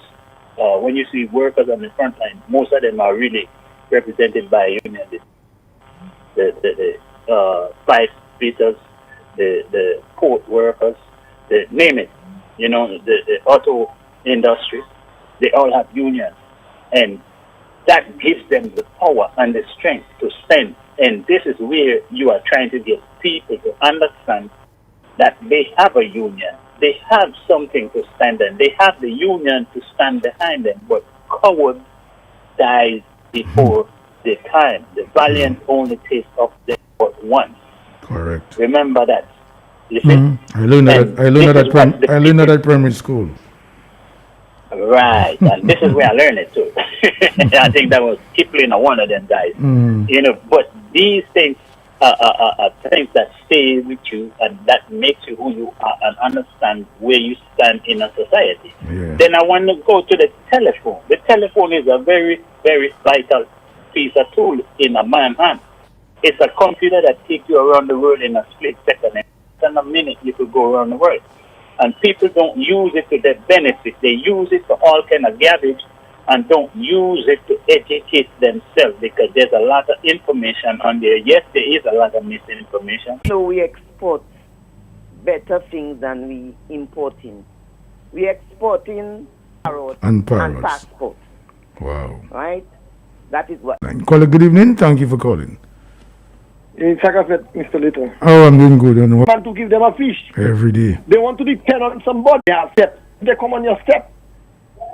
on the front line, most of them are really represented by a union. The pipe fitters, the port workers, name it, you know, the auto industry, they all have unions. And that gives them the power and the strength to stand. And this is where you are trying to get people to understand that they have a union. They have something to stand on. They have the union to stand behind them. But coward dies before the time. The valiant only taste of death but once. Correct. Remember that. You see? I learned that at primary school. Right, and this is where I learned it too. I think that was Kipling or one of them guys. You know, but these things are things that stay with you and that makes you who you are and understand where you stand in a society. Yeah. Then I want to go to the telephone. The telephone is a very, very vital piece of tool in a man's hand. It's a computer that takes you around the world in a split second. In a minute, you could go around the world. And people don't use it to their benefit. They use it for all kind of garbage and don't use it to educate themselves because there's a lot of information on there. Yes, there is a lot of misinformation. So we export better things than we importing. We exporting parrots And parrots. passports, Wow. right? That is what. Caller, good evening. Thank you for calling. In Sakafet, Mr. Little. Oh, I'm doing good. And what? Want to give them a fish. Every day. They want to depend on somebody. They are step. They come on your step.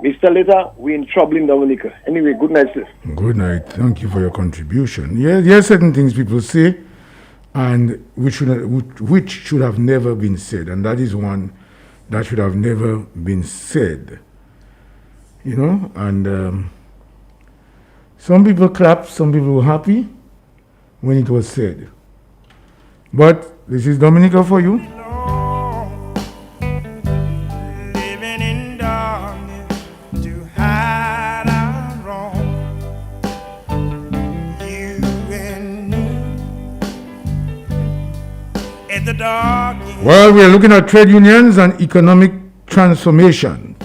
Mr. Little, we're in trouble in Dominica. Anyway, good night, sir. Good night. Thank you for your contribution. Yeah, there are certain things people say, and which should have never been said, and that is one that should have never been said. You know, and some people clapped, some people were happy when it was said. But this is Dominica for you. Living in darkness to hide our wrong. You and me at the dark. Well, we are looking at trade unions and economic transformation.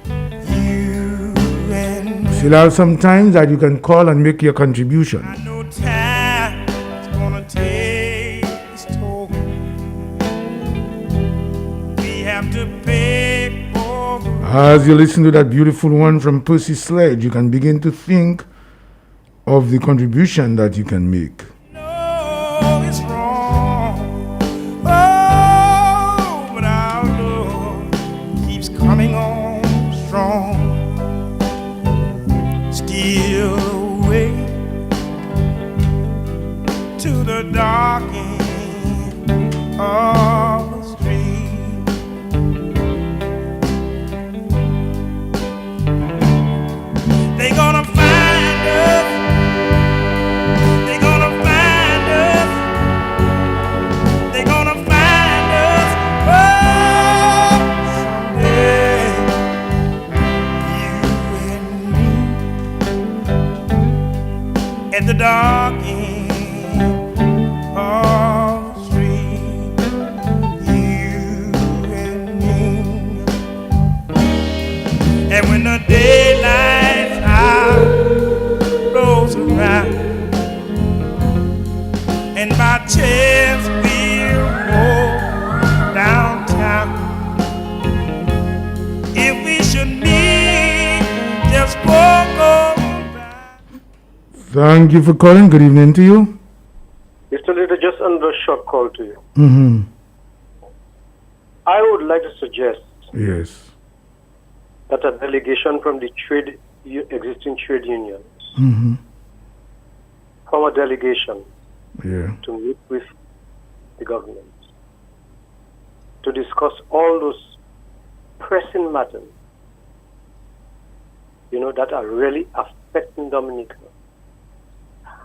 You and me. Still have some time that you can call and make your contribution. No time. take its toll. We have to pay for the As you listen to that beautiful one from Percy Sledge, you can begin to think of the contribution that you can make. know it's wrong. Oh, but our love keeps coming on strong. Steal away to the dark end of the street. They gonna find us. They gonna find us. They gonna find us. Oh, someday. You and me at the dark end of the street. You and me. And when the daylight out rolls around, and by chance we'll walk downtown. If we should meet, just walk on by. Thank you for calling. Good evening to you. Mr. Leader, just another short call to you. Mm-hmm. I would like to suggest Yes. that a delegation from the existing trade unions, Mm-hmm. form a delegation Yeah. to meet with the government to discuss all those pressing matters, that are really affecting Dominica,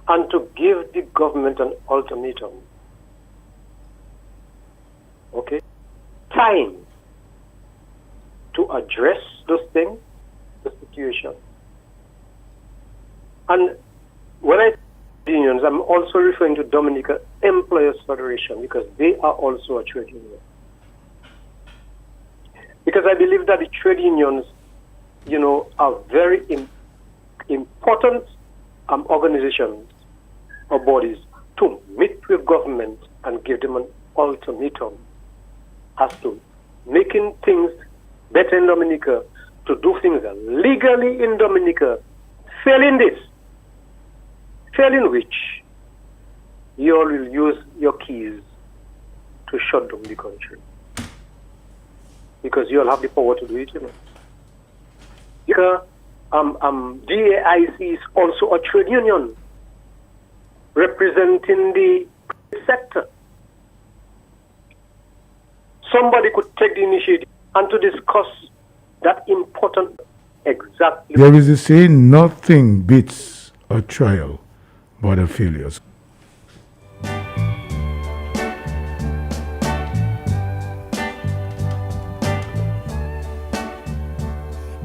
and to give the government an ultimatum. Okay? Time to address those things, the situation. And when I say unions, I'm also referring to Dominica Employers Federation, because they are also a trade union. Because I believe that the trade unions, are very important organizations or bodies to meet with government and give them an ultimatum as to making things better in Dominica, to do things legally in Dominica. Failing which, you all will use your keys to shut down the country. Because you all have the power to do it, Because DAIC is also a trade union representing the sector. Somebody could take the initiative and to discuss that important exactly. There is a saying, nothing beats a trial but a failure.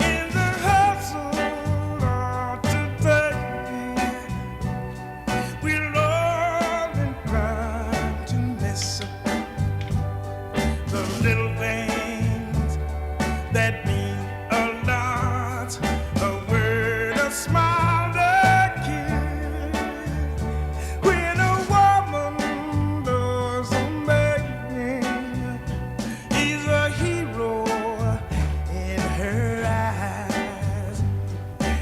In the hustle of today, we're all inclined to miss the little things that mean a lot. A word, a smile, a kiss. When a woman does a man, he's a hero in her eyes,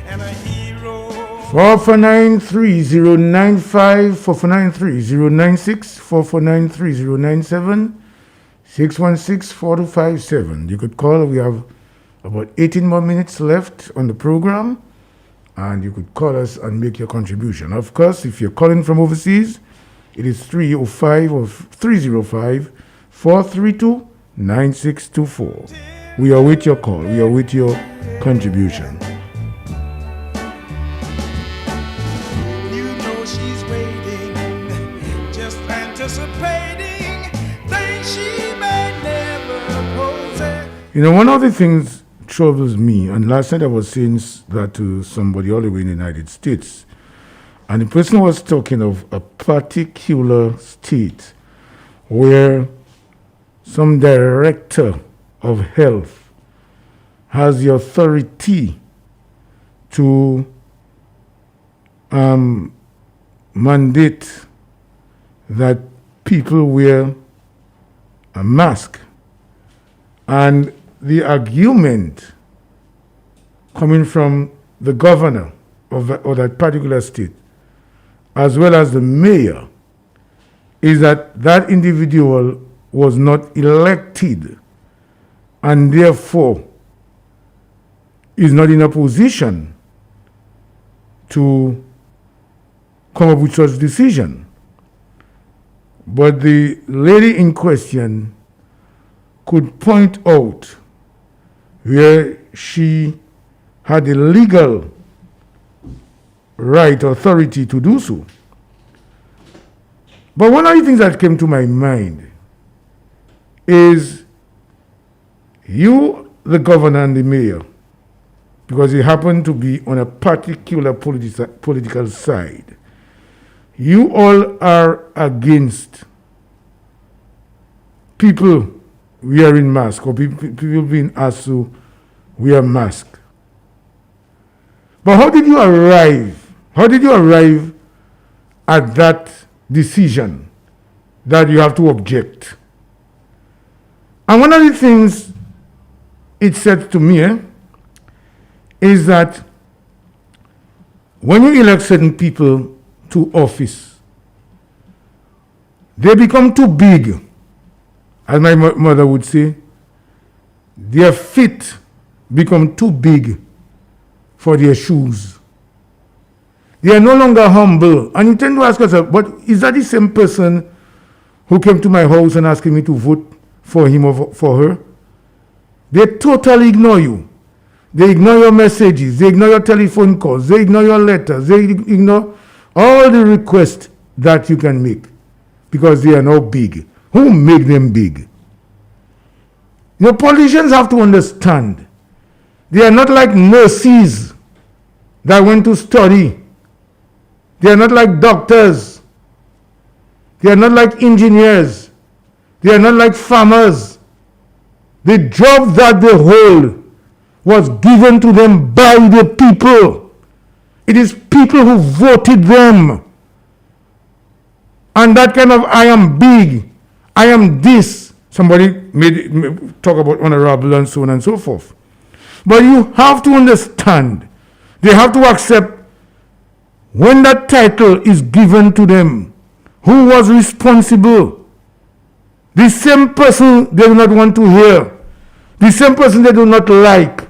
and a hero. 4493095, 4493096, 4493097, 616-4257. You could call. We have about 18 more minutes left on the program, and you could call us and make your contribution. Of course, if you're calling from overseas, it is 305 or 305-432-9624. We await your call. We await your contribution. She's waiting, just anticipating things she may never possess. One of the things troubles me, and last night I was saying that to somebody all the way in the United States, and the person was talking of a particular state where some director of health has the authority to mandate that people wear a mask. And the argument coming from the governor of that particular state, as well as the mayor, is that that individual was not elected and therefore is not in a position to come up with such decision. But the lady in question could point out where she had the legal right, authority to do so. But one of the things that came to my mind is you, the governor and the mayor, because you happen to be on a particular political side, you all are against people wearing masks or people being asked to wear masks. But how did you arrive at that decision that you have to object? And one of the things it said to me is that when you elect certain people to office, they become too big, as my mother would say. Their feet become too big for their shoes. They are no longer humble. And you tend to ask yourself, but is that the same person who came to my house and asked me to vote for him or for her? They totally ignore you. They ignore your messages. They ignore your telephone calls. They ignore your letters. They ignore all the requests that you can make because they are now big. Who made them big? Your politicians have to understand they are not like nurses that went to study. They are not like doctors. They are not like engineers. They are not like farmers. The job that they hold was given to them by the people. It is people who voted them. And that kind of I am big, I am this. Somebody made talk about honorable and so on and so forth. But you have to understand, they have to accept when that title is given to them, who was responsible? The same person they do not want to hear, the same person they do not like,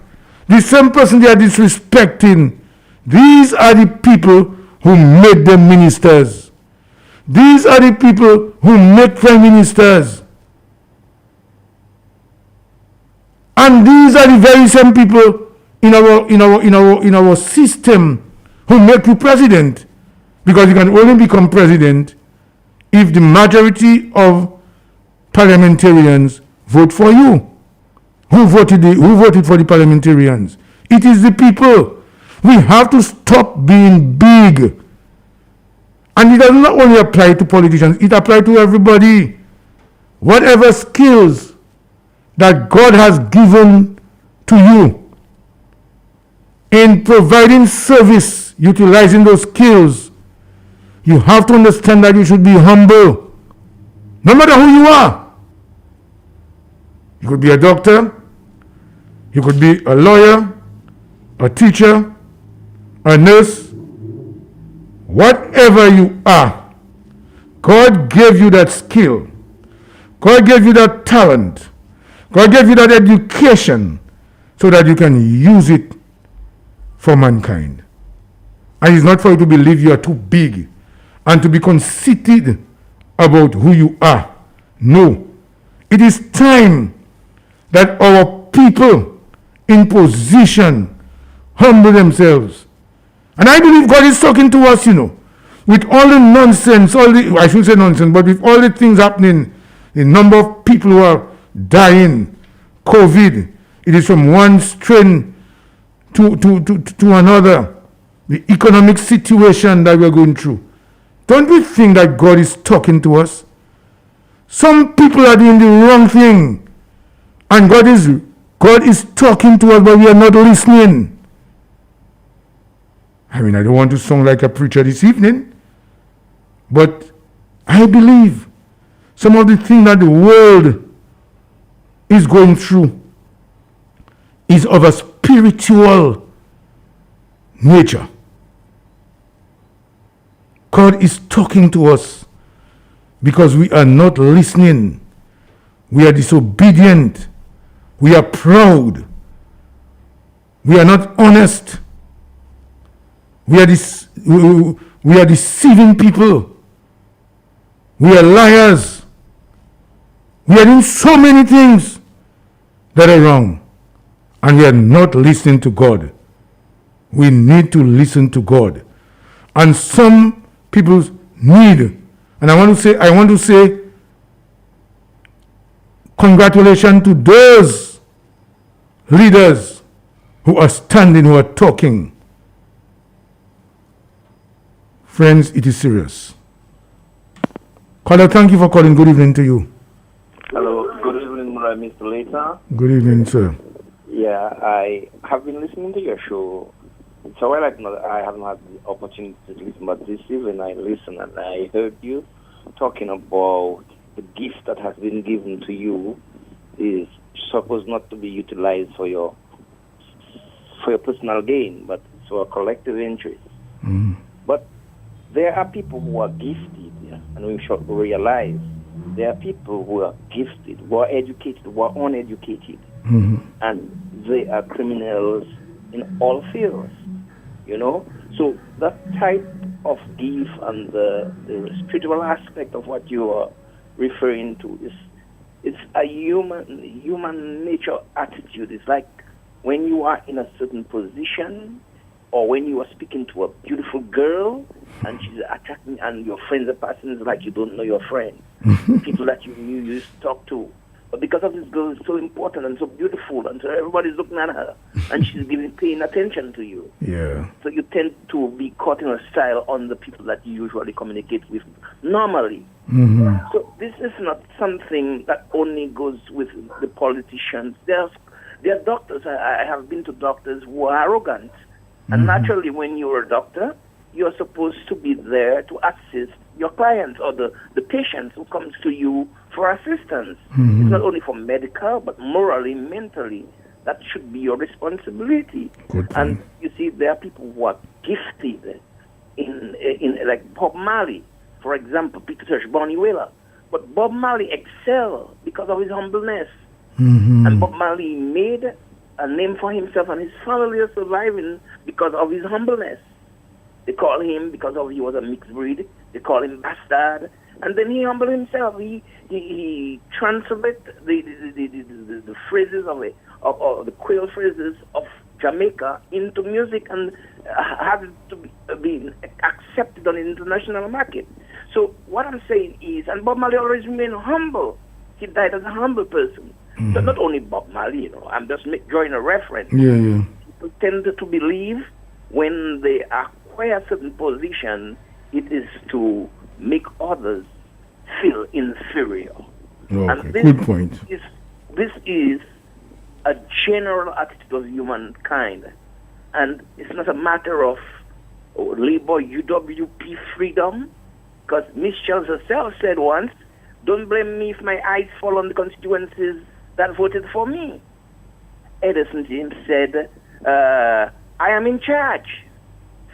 the same person they are disrespecting. These are the people who made them ministers. These are the people who make prime ministers. And these are the very same people in our system who make you president, because you can only become president if the majority of parliamentarians vote for you. Who voted for the parliamentarians? It is the people. We have to stop being big. And it does not only apply to politicians, it applies to everybody. Whatever skills that God has given to you in providing service, utilizing those skills, you have to understand that you should be humble. No matter who you are. You could be a doctor, you could be a lawyer, a teacher, a nurse, whatever you are. God gave you that skill. God gave you that talent. God gave you that education so that you can use it for mankind. And it's not for you to believe you are too big and to be conceited about who you are. No. It is time that our people in position humble themselves. And I believe God is talking to us, with all the nonsense, I shouldn't say nonsense, but with all the things happening, the number of people who are dying, COVID, it is from one strain to another, the economic situation that we're going through. Don't we think that God is talking to us? Some people are doing the wrong thing, and God is talking to us, but we are not listening. I don't want to sound like a preacher this evening, but I believe some of the things that the world is going through is of a spiritual nature. God is talking to us because we are not listening. We are disobedient. We are proud. We are not honest. We are deceiving people. We are liars. We are doing so many things that are wrong. And we are not listening to God. We need to listen to God. And some people need, and I want to say congratulations to those leaders who are standing, who are talking. Friends, it is serious. Caller, thank you for calling. Good evening to you. Hello, good evening, Mr. Later. Good evening, sir. Yeah, I have been listening to your show. It's a while I haven't had the opportunity to listen, but this evening I listened and I heard you talking about the gift that has been given to you is supposed not to be utilized for your personal gain, but for a collective interest. But there are people who are gifted, and we should realize there are people who are gifted, who are educated, who are uneducated, and they are criminals in all fields, So that type of gift and the spiritual aspect of what you are referring to it's a human nature attitude. It's like when you are in a certain position, or when you are speaking to a beautiful girl and she's attracting, and your friends are passing, it's like you don't know your friend. People that you knew you used to talk to. But because of this girl is so important and so beautiful, and so everybody's looking at her, and she's paying attention to you. Yeah. So you tend to be caught in a style on the people that you usually communicate with normally. So this is not something that only goes with the politicians. There are doctors. I have been to doctors who are arrogant. And naturally, when you're a doctor, you're supposed to be there to assist your clients or the patients who comes to you for assistance. It's not only for medical, but morally, mentally. That should be your responsibility. And you see, there are people who are gifted in like Bob Marley, for example, Peter Tosh, Bonnie Wailer. But Bob Marley excelled because of his humbleness. And Bob Marley made a name for himself, and his family is surviving because of his humbleness. They call him, because of he was a mixed breed, they call him bastard. And then he humbled himself. He translated the phrases of the Creole phrases of Jamaica into music and had it to be accepted on the international market. So what I'm saying is, and Bob Marley always remained humble. He died as a humble person. So not only Bob Marley, I'm just drawing a reference. Yeah. People tend to believe when they acquire a certain position, it is to make others feel inferior. Okay, and this good point. This is a general attitude of humankind. And it's not a matter of labor UWP freedom, because Miss Chels herself said once, don't blame me if my eyes fall on the constituencies that voted for me. Edison James said, I am in charge.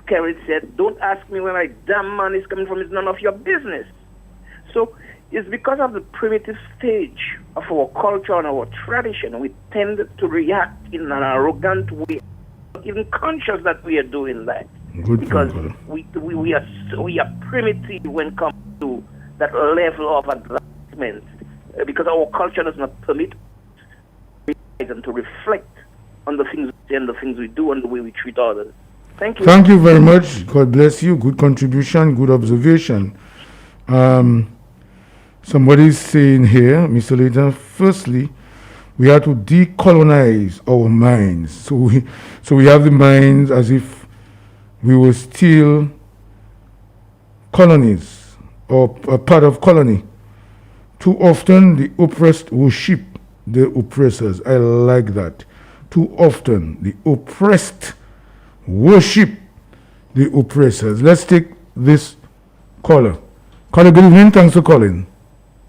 Skerritt said, don't ask me where my damn money is coming from, it's none of your business. So it's because of the primitive stage of our culture and our tradition, we tend to react in an arrogant way, not even conscious that we are doing that. Good because point. we are primitive when it comes to that level of advancement, because our culture does not permit them to reflect on the things we say and the things we do and the way we treat others. Thank you. Thank you very much. God bless you. Good contribution, good observation. Somebody's saying here, Mr. Later, firstly, we have to decolonize our minds. So we have the minds as if we were still colonies or a part of colony. Too often the oppressed worship the oppressors. I like that. Too often the oppressed worship the oppressors. Let's take this caller. Caller, good evening. Thanks for calling.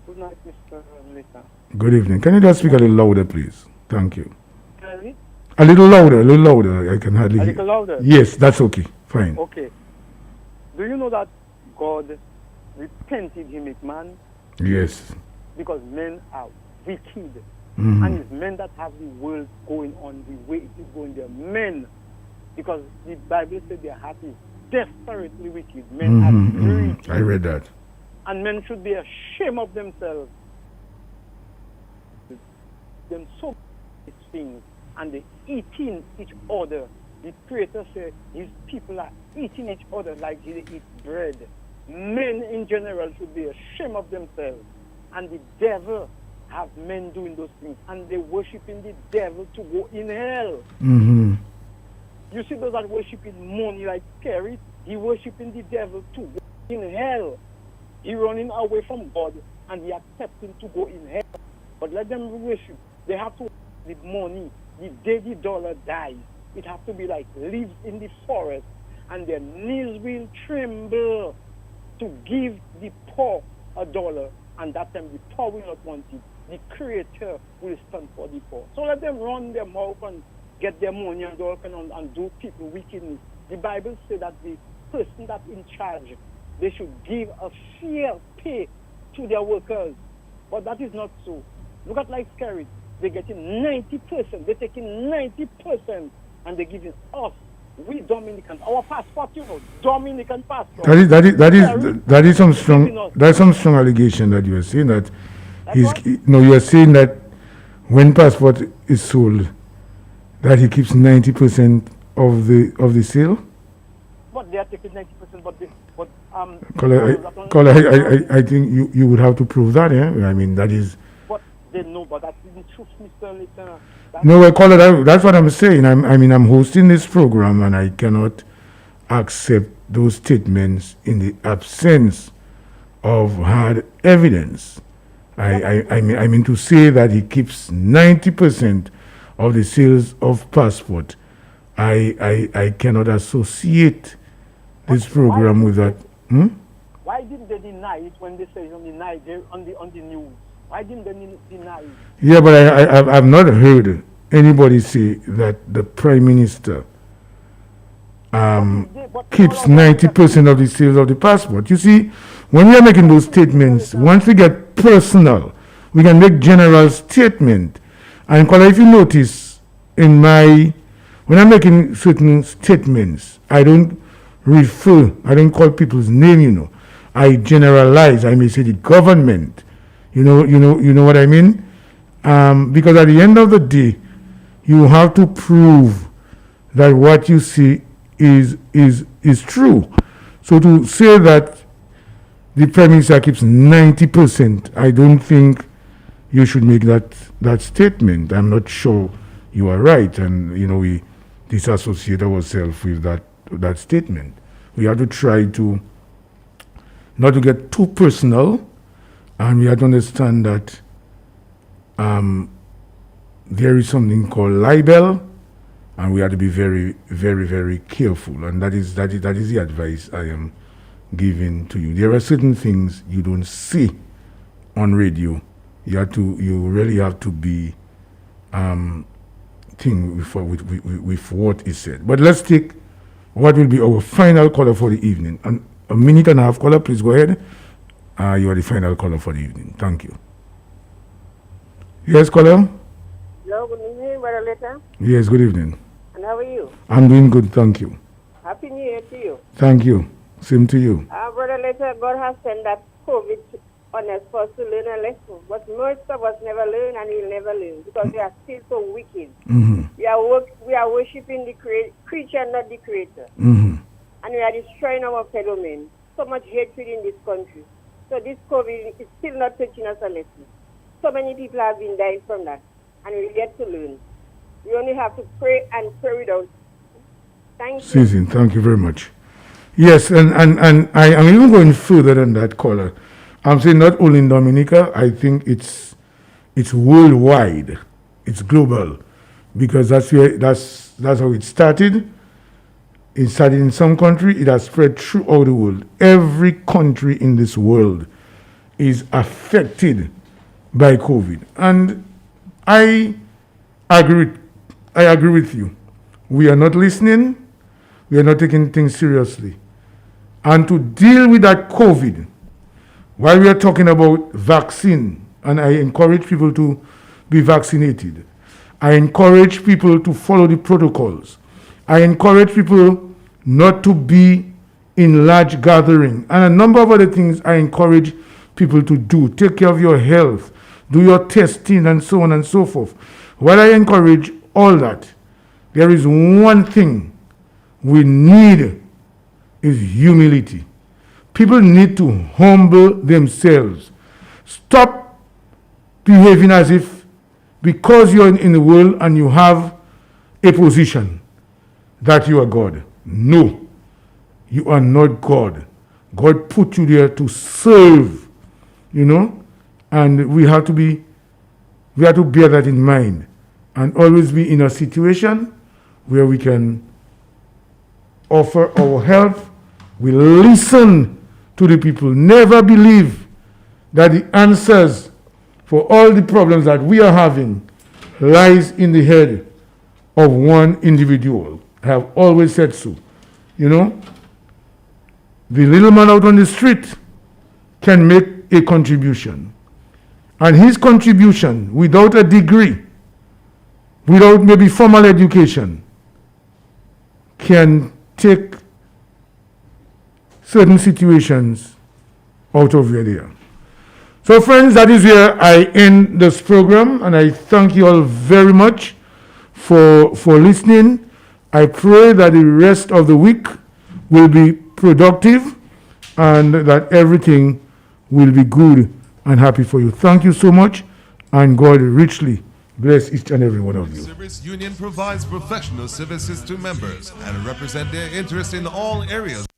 Good night, Mr. Lita. Good evening. Can you just speak a little louder, please? Thank you. Really? A little louder. I can hardly A hear. little louder? Yes, that's okay. Fine. Okay. Do you know that God repented him make man? Yes. Because men are wicked. Mhm. And it's men that have the world going on the way it is going. They're men. Because the Bible said their heart is desperately wicked. Men are greedy. I read that. And men should be ashamed of themselves. Them so these things and they eating each other. The Creator said his people are eating each other like they eat bread. Men in general should be ashamed of themselves. And the devil have men doing those things. And they worshiping the devil to go in hell. Mm-hmm. You see those that worshiping money like Kerry, he worshiping the devil to go in hell. He running away from God and he accepting to go in hell. But let them worship. They have to the money. The day the dollar dies, it has to be like leaves in the forest, and their knees will tremble to give the poor $1, and that time the poor will not want it. The Creator will stand for the poor. So let them run their mouth and get their money and all and do people wickedness. The Bible says that the person that's in charge, they should give a fair pay to their workers. But that is not so. Look at like Scarlet. They're getting 90%. They're taking 90% and they're giving us, we Dominicans, our passport, Dominican passport. That is some strong allegation that you are saying that you are saying that when passport is sold, that he keeps 90% of the sale. But they are taking 90%. Caller, I think you would have to prove that. I mean that is. But they know, but that's the truth, Mr. Lieutenant. No, well, caller, that's what I'm saying. I'm hosting this program, and I cannot accept those statements in the absence of hard evidence. I mean to say that he keeps 90% of the sales of passport. I cannot associate this program with that. Why didn't they deny it when they say on the news? Why didn't they deny it? Yeah, but I've not heard anybody say that the Prime Minister keeps 90% of the sales of the passport. You see, when we are making those statements, once we get personal, we can make general statement. And if you notice, when I'm making certain statements, I don't call people's name, I generalize. I may say the government. You know what I mean? Because at the end of the day, you have to prove that what you see is true. So to say that the Prime Minister keeps 90%, I don't think you should make that statement. I'm not sure you are right, and we disassociate ourselves with that statement. We have to try to not to get too personal, and we have to understand that there is something called libel, and we have to be very, very, very careful. And that is the advice I am giving to you. There are certain things you don't see on radio. You really have to be with what is said. But let's take what will be our final caller for the evening. And a minute and a half caller, please go ahead. You are the final caller for the evening. Thank you. Yes, caller? Hello, good evening, Brother Letta. Yes, good evening. And how are you? I'm doing good, thank you. Happy New Year to you. Thank you. Same to you. Brother Letta, God has sent that COVID on us for us to learn a lesson. But most of us never learn and we'll never learn because we are still so wicked. Mm-hmm. We are worshiping the creature, not the Creator. Mm-hmm. And we are destroying our fellow men. So much hatred in this country. So this COVID is still not teaching us a lesson. So many people have been dying from that. And we get to learn. We only have to pray and pray without. Thank you. Susan, thank you very much. Yes, and I am even going further than that, caller. I'm saying not only in Dominica, I think it's worldwide. It's global. Because that's how it started. It started in some country, it has spread throughout the world. Every country in this world is affected by COVID. And I agree with you. We are not listening, we are not taking things seriously. And to deal with that COVID, while we are talking about vaccine, and I encourage people to be vaccinated, I encourage people to follow the protocols. I encourage people not to be in large gathering, and a number of other things I encourage people to do. Take care of your health, do your testing, and so on and so forth. While I encourage all that, there is one thing we need is humility. People need to humble themselves. Stop behaving as if because you're in the world and you have a position that you are God. No, you are not God. God put you there to serve, and we have to bear that in mind and always be in a situation where we can offer our help. We listen to the people. Never believe that the answers for all the problems that we are having lies in the head of one individual. I have always said so. The little man out on the street can make a contribution. And his contribution, without a degree, without maybe formal education, can take certain situations out of where they are. So friends, that is where I end this program, and I thank you all very much for listening. I pray that the rest of the week will be productive and that everything will be good and happy for you. Thank you so much, and God richly bless each and every one of you. Service Union provides professional services to members and represent their interests in all areas